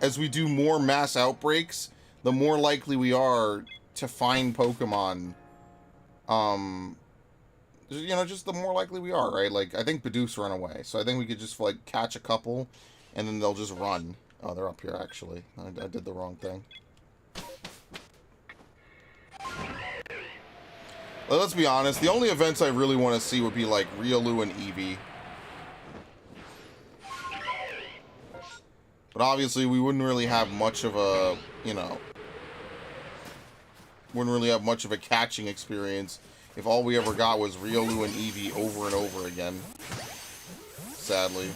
as we do more mass outbreaks, the more likely we are to find Pokemon. You know, just the more likely we are, right? Like, I think Bidoof's run away, so I think we could just, like, catch a couple, and then they'll just run. Oh, they're up here, actually. I did the wrong thing. Well, let's be honest, the only events I really want to see would be, like, Riolu and Eevee. But obviously, we wouldn't really have much of a, you know... Wouldn't really have much of a catching experience if all we ever got was Riolu and Eevee over and over again. Sadly.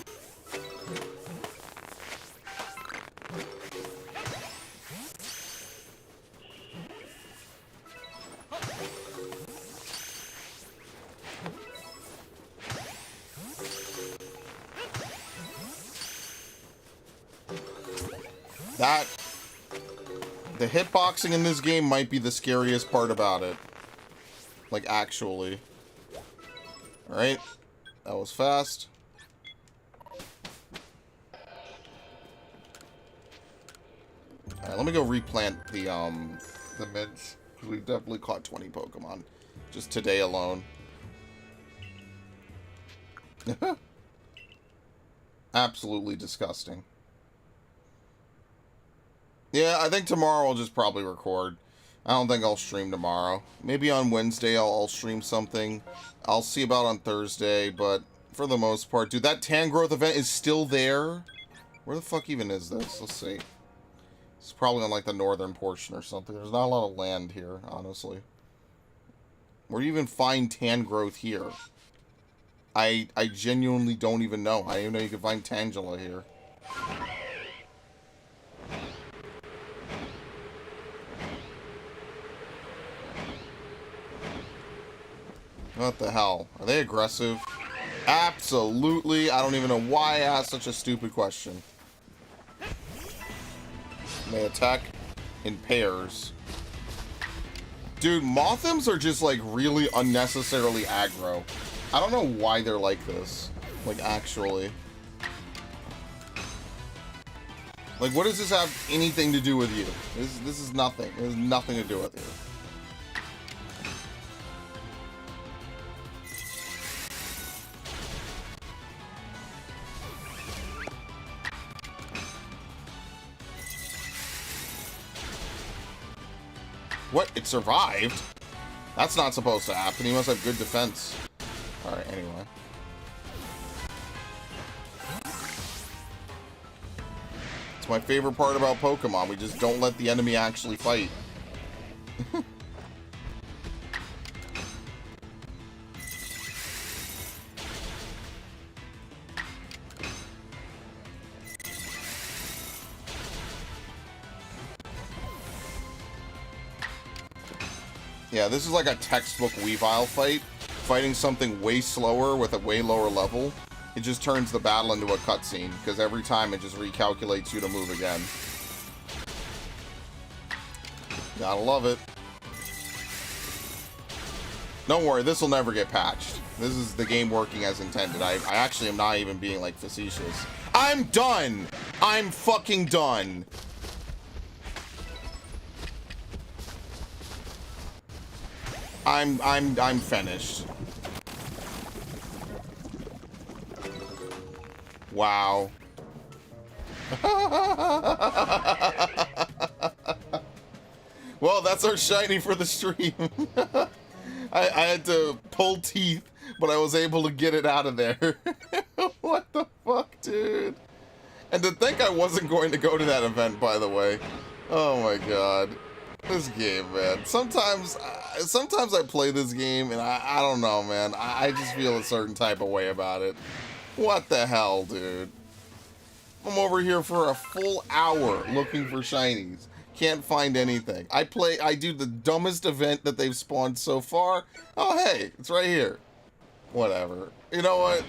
The hitboxing in this game might be the scariest part about it. Like, actually. Alright. That was fast. Alright, let me go replant the mints. Because we've definitely caught 20 Pokemon. Just today alone. Absolutely disgusting. Yeah, I think tomorrow I'll just probably record. I don't think I'll stream tomorrow. Maybe on Wednesday I'll stream something. I'll see about on Thursday, but for the most part... Dude, that Tangrowth event is still there? Where the fuck even is this? Let's see. It's probably on, like, the northern portion or something. There's not a lot of land here, honestly. Where do you even find Tangrowth here? I genuinely don't even know. I didn't even know you could find Tangela here. What the hell? Are they aggressive? Absolutely. I don't even know why I asked such a stupid question. They attack in pairs. Dude, Mothams are just, like, really unnecessarily aggro. I don't know why they're like this. Like, actually. Like, what does this have anything to do with you? This is nothing. It has nothing to do with you. What? It survived? That's not supposed to happen. He must have good defense. Alright, anyway. It's my favorite part about Pokemon. We just don't let the enemy actually fight. Yeah, this is like a textbook Weavile fight. Fighting something way slower with a way lower level. It just turns the battle into a cutscene, because every time it just recalculates you to move again. Gotta love it. Don't worry, this will never get patched. This is the game working as intended. I actually am not even being, like, facetious. I'm done! I'm fucking done! I'm finished. Wow. Well, that's our shiny for the stream. I had to pull teeth, but I was able to get it out of there. What the fuck, dude? And to think I wasn't going to go to that event, by the way. Oh my god. This game, man. Sometimes I play this game and I don't know, man. I just feel a certain type of way about it. What the hell, dude? I'm over here for a full hour looking for shinies. Can't find anything. I do the dumbest event that they've spawned so far. Oh, hey, it's right here. Whatever. You know what?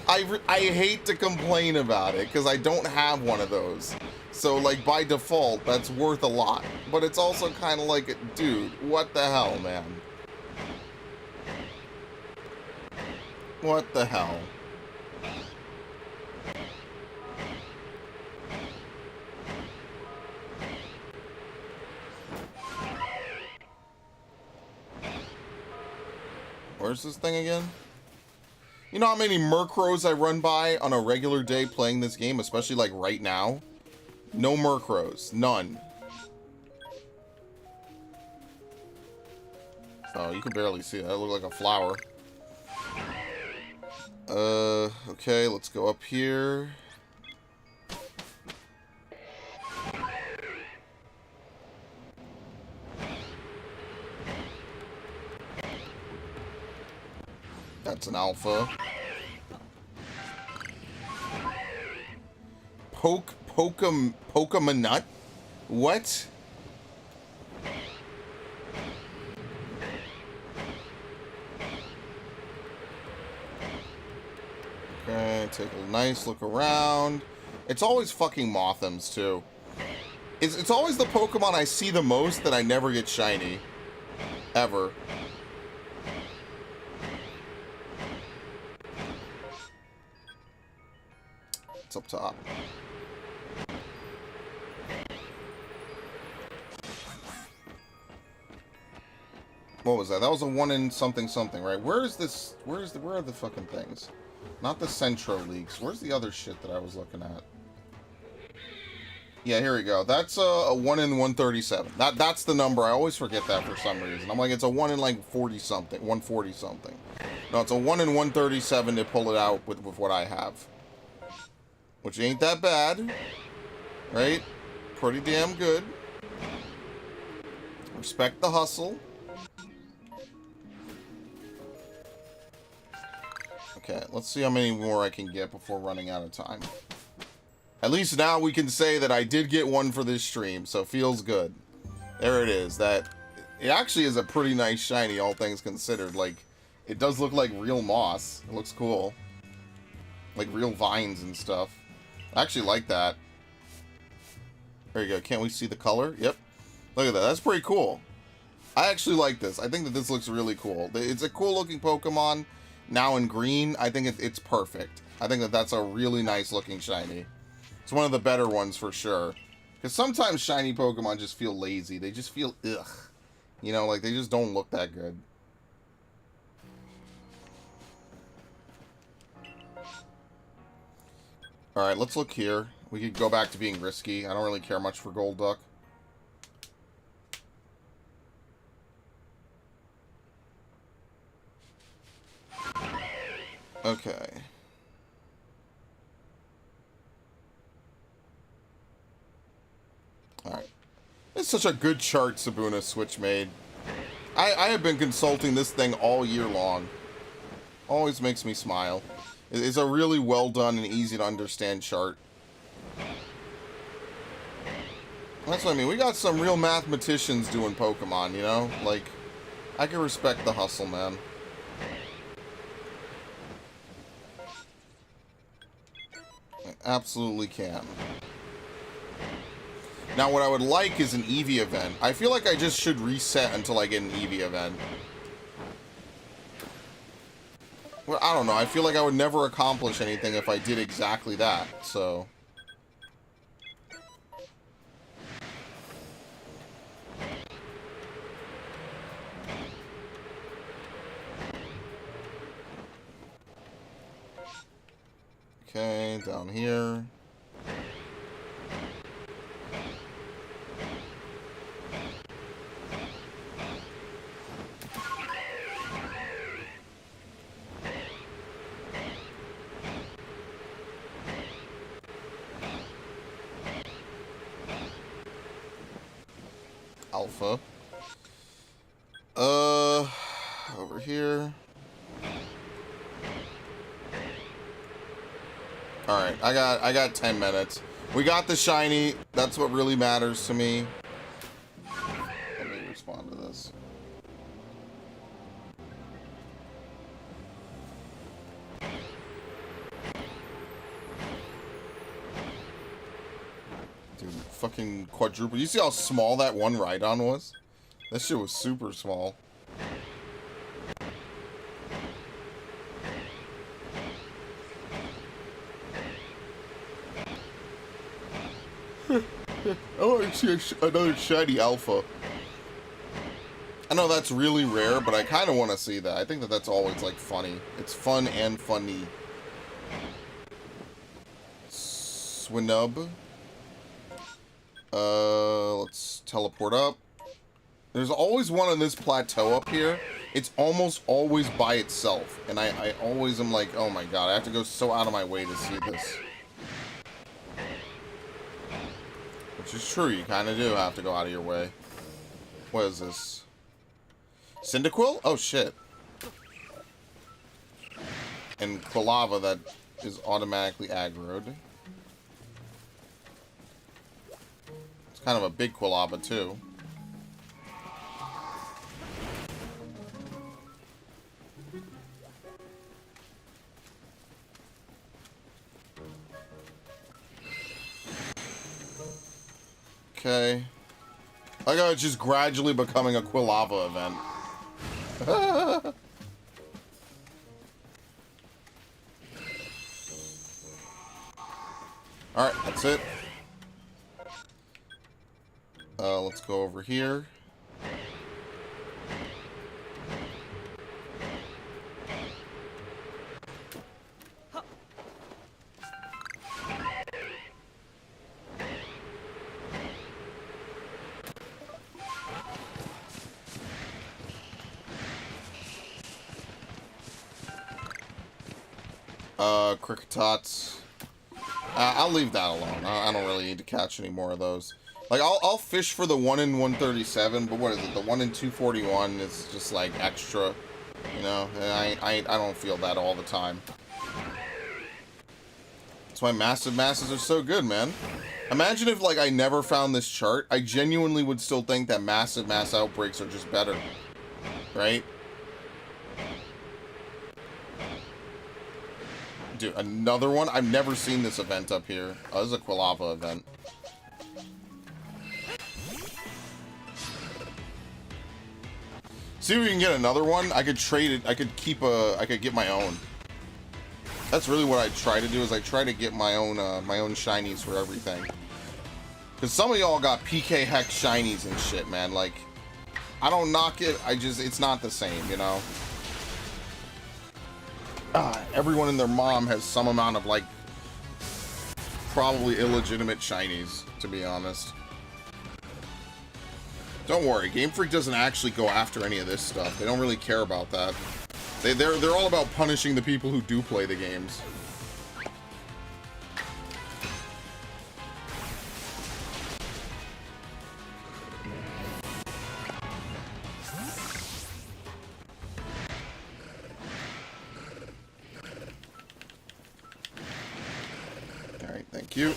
I hate to complain about it because I don't have one of those. So, like, by default, that's worth a lot. But it's also kind of like, dude, what the hell, man? What the hell? Where's this thing again? You know how many Murkrows I run by on a regular day playing this game, especially like right now? No Murkrows. None. Oh, you can barely see it. That looked like a flower. Okay, let's go up here. That's an alpha. Pokemon Nut? What? Okay, take a nice look around. It's always fucking Mothams, too. It's always the Pokemon I see the most that I never get shiny. Ever. It's up top. What was that? That was a 1 in something something, right? Where is this? Where are the fucking things? Not the Centro Leagues. Where's the other shit that I was looking at? Yeah, here we go. That's a 1 in 137. That's the number. I always forget that for some reason. I'm like, it's a 1 in like 40 something, 140 something. No, it's a 1 in 137 to pull it out with what I have. Which ain't that bad. Right? Pretty damn good. Respect the hustle. Okay, let's see how many more I can get before running out of time. At least now we can say that I did get one for this stream, so feels good. There it is. It actually is a pretty nice shiny, all things considered. Like, it does look like real moss. It looks cool. Like real vines and stuff. I actually like that. There you go. Can't we see the color? Yep. Look at that. That's pretty cool. I actually like this. I think that this looks really cool. It's a cool looking Pokemon. Now in green, I think it's perfect. I think that's a really nice looking shiny. It's one of the better ones for sure. Because sometimes shiny Pokemon just feel lazy. They just feel ugh. You know, like they just don't look that good. Alright, let's look here. We could go back to being risky. I don't really care much for Golduck. Okay. Alright. That's such a good chart Sabuna Switch made. I have been consulting this thing all year long. Always makes me smile. It's a really well done and easy to understand chart. That's what I mean. We got some real mathematicians doing Pokemon, you know? Like, I can respect the hustle, man. I absolutely can. Now, what I would like is an Eevee event. I feel like I just should reset until I get an Eevee event. Well, I don't know. I feel like I would never accomplish anything if I did exactly that, so... Okay, down here. Alpha. Over here. Alright, I got 10 minutes. We got the shiny. That's what really matters to me. Let me respond to this. Dude, fucking quadruple. You see how small that one Rhydon was? That shit was super small. Oh, I see another shiny alpha. I know that's really rare, but I kind of want to see that. I think that that's always, like, funny. It's fun and funny. Swinub. Let's teleport up. There's always one on this plateau up here. It's almost always by itself. And I always am like, oh my god, I have to go so out of my way to see this. Which is true, you kind of do have to go out of your way. What is this? Cyndaquil? Oh, shit. And Quilava that is automatically aggroed. It's kind of a big Quilava, too. Okay. I got it's just gradually becoming a Quilava event. Alright, that's it. Let's go over here. Cricketots. I'll leave that alone. I don't really need to catch any more of those. Like, I'll fish for the 1 in 137, but what is it? The 1 in 241 is just, like, extra. You know? And I don't feel that all the time. That's why massive masses are so good, man. Imagine if, like, I never found this chart. I genuinely would still think that massive mass outbreaks are just better. Right? Dude, another one? I've never seen this event up here. Oh, this is a Quilava event. See if we can get another one. I could trade it. I could get my own. That's really what I try to do, is I try to get my own shinies for everything. Because some of y'all got PK Hex shinies and shit, man. Like, I don't knock it. It's not the same, you know? Everyone and their mom has some amount of, like, probably illegitimate shinies, to be honest. Don't worry, Game Freak doesn't actually go after any of this stuff. They don't really care about that. They're all about punishing the people who do play the games. Thank you.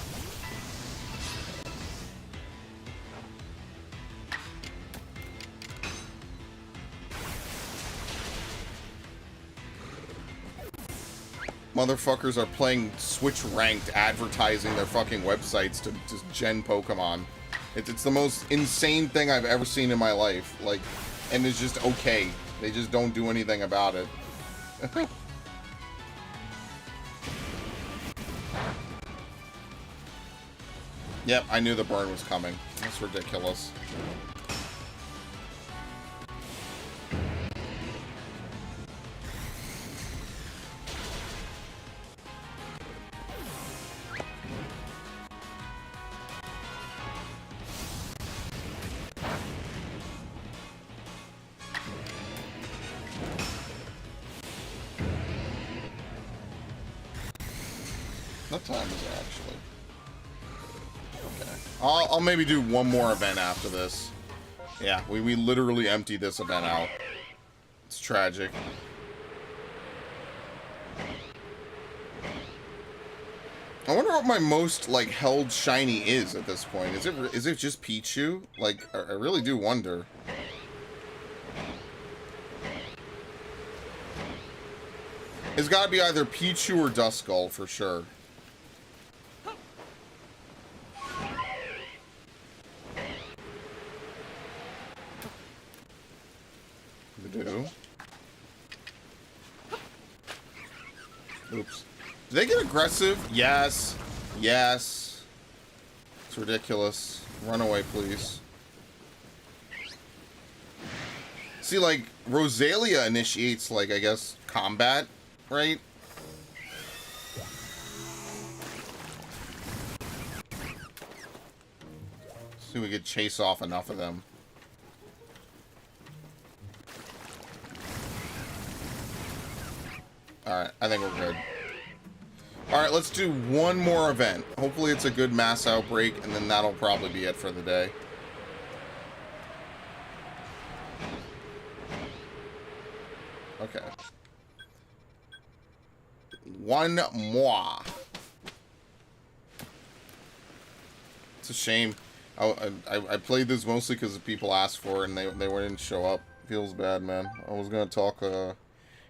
Motherfuckers are playing Switch Ranked, advertising their fucking websites to gen Pokemon. It's the most insane thing I've ever seen in my life. Like, and it's just okay. They just don't do anything about it. Yep, I knew the burn was coming. That's ridiculous. What time is it actually? Okay. I'll maybe do one more event after this. Yeah, we literally emptied this event out. It's tragic. I wonder what my most, like, held shiny is at this point. Is it just Pichu? Like, I really do wonder. It's gotta be either Pichu or Duskull for sure. Do. Oops. Do they get aggressive? Yes. Yes. It's ridiculous. Run away, please. See, like, Rosalia initiates, like, I guess, combat, right? See if we could chase off enough of them. Alright, I think we're good. Alright, let's do one more event. Hopefully it's a good mass outbreak, and then that'll probably be it for the day. Okay. One more. It's a shame. I played this mostly because people asked for it, and they didn't show up. Feels bad, man. I was gonna talk,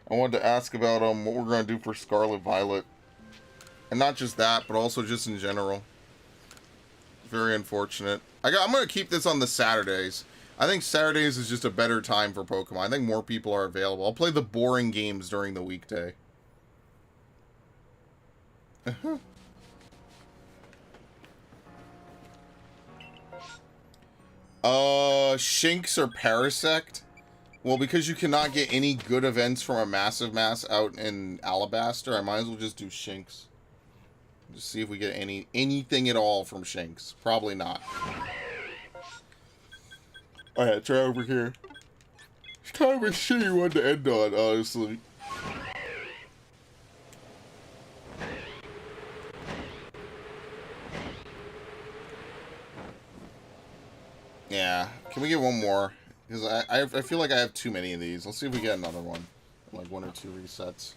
I wanted to ask about what we're gonna do for Scarlet Violet, and not just that, but also just in general. Very unfortunate. I'm gonna keep this on the Saturdays. I think Saturdays is just a better time for Pokemon. I think more people are available. I'll play the boring games during the weekday. Shinx or Parasect? Well, because you cannot get any good events from a massive mass out in Alabaster, I might as well just do Shinx. Just see if we get anything at all from Shinx. Probably not. Alright, try over here. It's kind of a shitty one to end on, honestly. Yeah. Can we get one more? Because I feel like I have too many of these. Let's see if we get another one. Like 1 or 2 resets.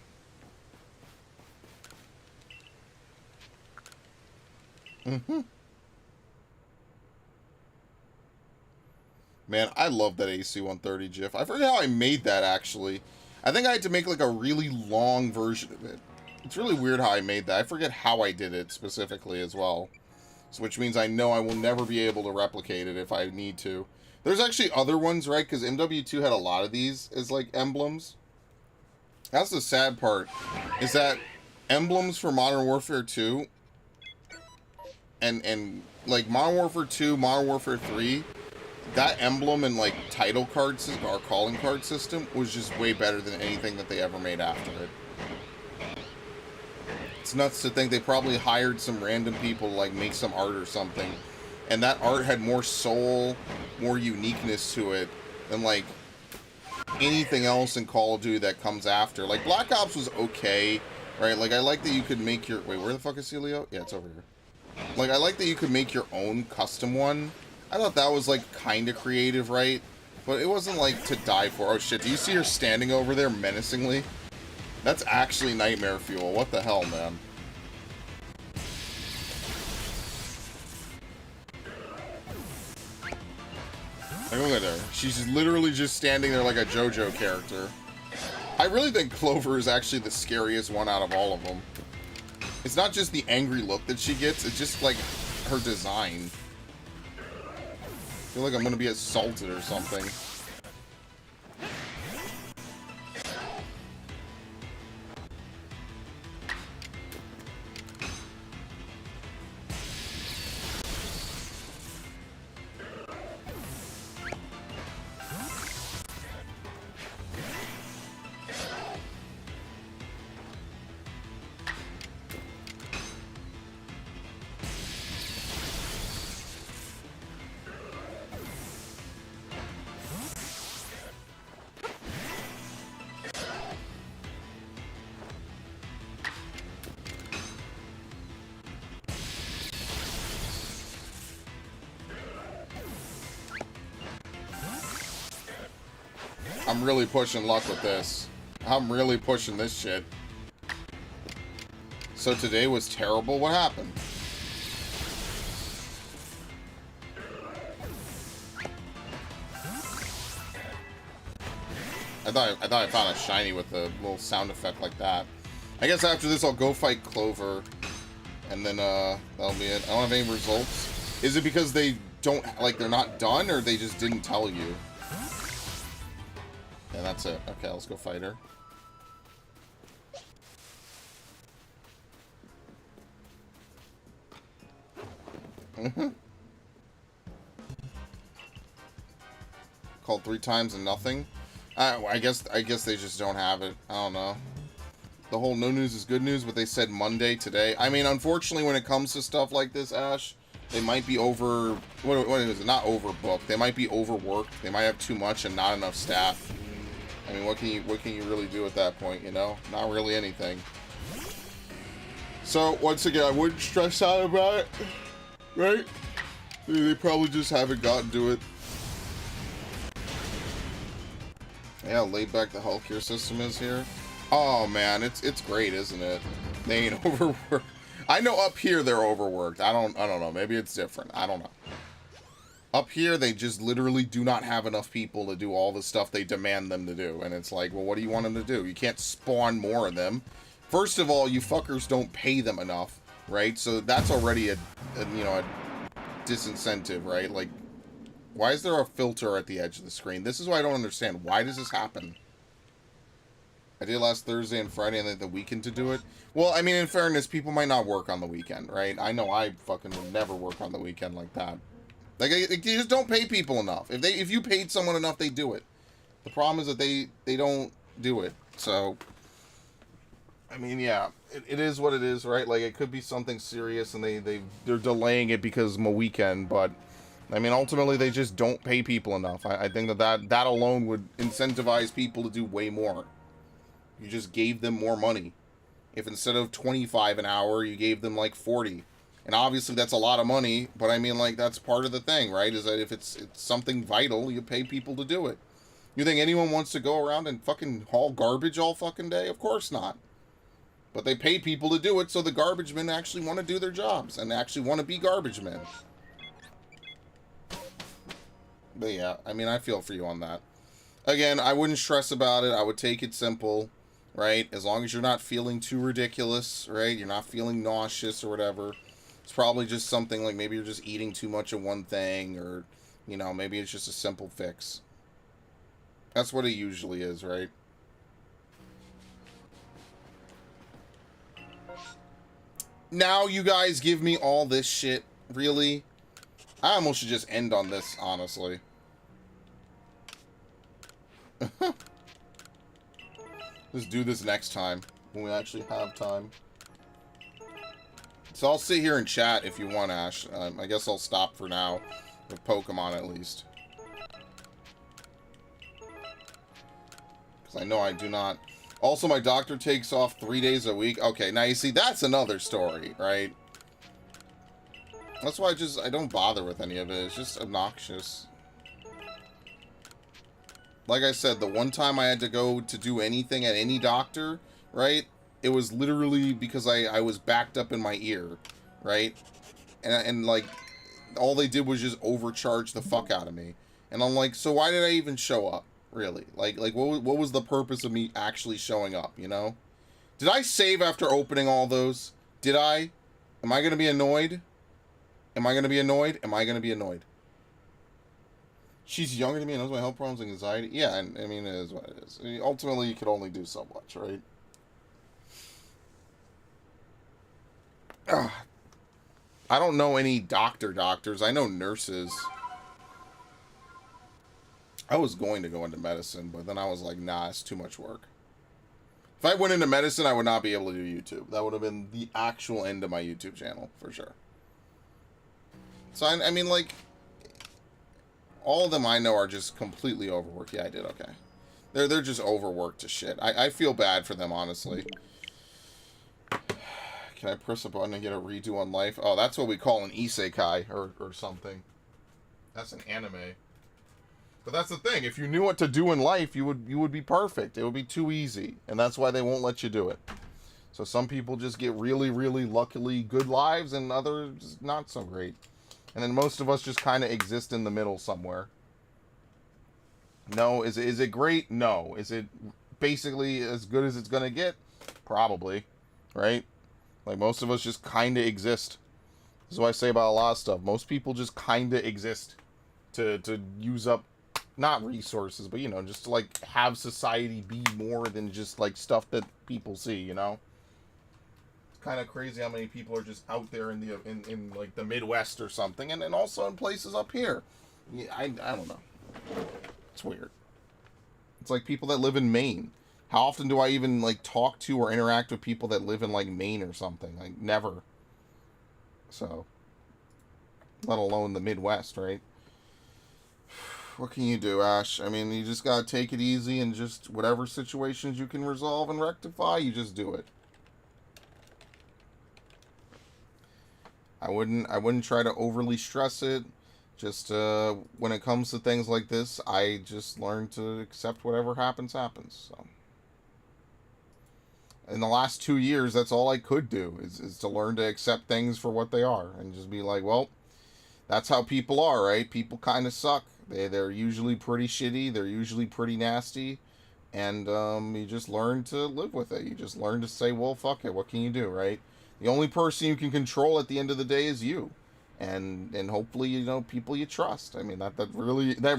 Man, I love that AC-130 GIF. I forget how I made that, actually. I think I had to make, like, a really long version of it. It's really weird how I made that. I forget how I did it, specifically, as well. So, which means I know I will never be able to replicate it if I need to. There's actually other ones, right? Because MW2 had a lot of these as, like, emblems. That's the sad part. Is that emblems for Modern Warfare 2... And like, Modern Warfare 2, Modern Warfare 3... That emblem and, like, title card system, or calling card system, was just way better than anything that they ever made after it. It's nuts to think they probably hired some random people to, like, make some art or something. And that art had more soul, more uniqueness to it than, like, anything else in Call of Duty that comes after. Like, Black Ops was okay, right? Like, I like that you could make your... Wait, where the fuck is Celio? Yeah, it's over here. Like, I like that you could make your own custom one. I thought that was, like, kind of creative, right? But it wasn't, like, to die for. Oh, shit. Do you see her standing over there menacingly? That's actually nightmare fuel. What the hell, man? Like, look at her. She's literally just standing there like a JoJo character. I really think Clover is actually the scariest one out of all of them. It's not just the angry look that she gets, it's just like her design. I feel like I'm gonna be assaulted or something. I'm really pushing luck with this. I'm really pushing this shit. So today was terrible? What happened? I thought I found a shiny with a little sound effect like that. I guess after this I'll go fight Clover. And then that'll be it. I don't have any results. Is it because they don't, like, they're not done, or they just didn't tell you? Yeah, that's it. Okay, let's go fight her. Called 3 times and nothing. I guess they just don't have it. I don't know. The whole no news is good news, but they said Monday today. I mean, unfortunately, when it comes to stuff like this, Ash, they might be what is it? Not overbooked. They might be overworked. They might have too much and not enough staff. I mean, what can you really do at that point, you know? Not really anything. So, once again, I wouldn't stress out about it, right? They probably just haven't gotten to it. Yeah, laid back the healthcare system is here. Oh, man, it's great, isn't it? They ain't overworked. I know up here they're overworked. I don't know. Maybe it's different. I don't know. Up here, they just literally do not have enough people to do all the stuff they demand them to do. And it's like, well, what do you want them to do? You can't spawn more of them. First of all, you fuckers don't pay them enough, right? So that's already a disincentive, right? Like, why is there a filter at the edge of the screen? This is what I don't understand. Why does this happen? I did last Thursday and Friday and then the weekend to do it. Well, I mean, in fairness, people might not work on the weekend, right? I know I fucking would never work on the weekend like that. Like, you just don't pay people enough. If you paid someone enough, they do it. The problem is that they don't do it. So, I mean, yeah, it is what it is, right? Like, it could be something serious, and they're delaying it because of a weekend. But, I mean, ultimately, they just don't pay people enough. I think that alone would incentivize people to do way more. You just gave them more money. If instead of 25 an hour, you gave them like 40. And obviously that's a lot of money, but I mean, like, that's part of the thing, right? Is that if it's something vital, you pay people to do it. You think anyone wants to go around and fucking haul garbage all fucking day? Of course not. But they pay people to do it, so the garbage men actually want to do their jobs and actually want to be garbage men. But yeah, I mean, I feel for you on that. Again, I wouldn't stress about it. I would take it simple, right? As long as you're not feeling too ridiculous, right? You're not feeling nauseous or whatever. It's probably just something like maybe you're just eating too much of one thing, or, you know, maybe it's just a simple fix. That's what it usually is, right? Now you guys give me all this shit. Really? I almost should just end on this, honestly. Let's do this next time, when we actually have time. So I'll sit here and chat if you want, Ash. I guess I'll stop for now, with Pokemon at least. Because I know I do not... Also, my doctor takes off 3 days a week. Okay, now you see, that's another story, right? That's why I don't bother with any of it. It's just obnoxious. Like I said, the one time I had to go to do anything at any doctor, right? It was literally because I was backed up in my ear, right? And like, all they did was just overcharge the fuck out of me. And I'm like, so why did I even show up? Really? Like what was the purpose of me actually showing up, you know? Did I save after opening all those? Did I? Am I going to be annoyed? Am I going to be annoyed? Am I going to be annoyed? She's younger than me and knows my health problems and anxiety. Yeah, and I mean, it is what it is. I mean, ultimately, you can only do so much, right? Ugh. I don't know any doctors. I know nurses. I was going to go into medicine, but then I was like, nah, it's too much work. If I went into medicine, I would not be able to do YouTube. That would have been the actual end of my YouTube channel, for sure. So, I mean, like, all of them I know are just completely overworked. Yeah, I did okay. They're just overworked to shit. I feel bad for them, honestly. Can I press a button and get a redo on life? Oh, that's what we call an isekai or something. That's an anime. But that's the thing. If you knew what to do in life, you would be perfect. It would be too easy, and that's why they won't let you do it. So some people just get really, really luckily good lives, and others not so great. And then most of us just kind of exist in the middle somewhere. No, is it great? No. Is it basically as good as it's gonna get? Probably, right? Like most of us just kind of exist. This is what I say about a lot of stuff. Most people just kind of exist to use up not resources, but you know, just to like have society be more than just like stuff that people see, you know? It's kind of crazy how many people are just out there in the in like the Midwest or something, and then also in places up here. Yeah, I don't know. It's weird. It's like people that live in Maine. How often do I even like talk to or interact with people that live in like Maine or something? Like never. So, let alone the Midwest, right? What can you do, Ash? I mean, you just gotta take it easy and just whatever situations you can resolve and rectify, you just do it. I wouldn't try to overly stress it. Just when it comes to things like this, I just learn to accept whatever happens. So in the last 2 years, that's all I could do is to learn to accept things for what they are and just be like, well, that's how people are, right? People kind of suck. They're usually pretty shitty. They're usually pretty nasty, and you just learn to live with it. You just learn to say, well, fuck it. What can you do, right? The only person you can control at the end of the day is you, and hopefully you know people you trust. I mean that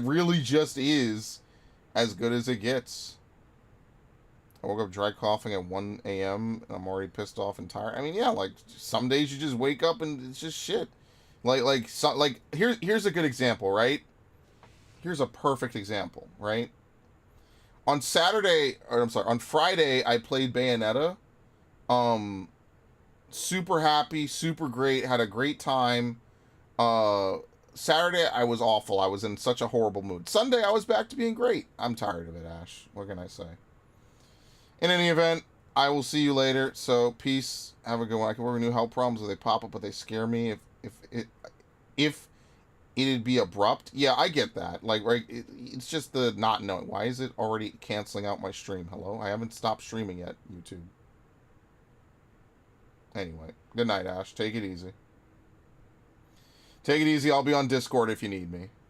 really just is as good as it gets. I woke up dry coughing at 1 a.m. and I'm already pissed off and tired. I mean, yeah, like some days you just wake up and it's just shit. Here's a good example, right? Here's a perfect example, right? On Saturday, or I'm sorry, on Friday I played Bayonetta. Um Super happy, super great, had a great time. Uh Saturday I was awful. I was in such a horrible mood. Sunday I was back to being great. I'm tired of it, Ash. What can I say? In any event, I will see you later. So peace. Have a good one. I can work with new health problems if they pop up, but they scare me. If it'd be abrupt, yeah, I get that. Like, right, it's just the not knowing. Why is it already canceling out my stream? Hello, I haven't stopped streaming yet. YouTube. Anyway, good night, Ash. Take it easy. Take it easy. I'll be on Discord if you need me.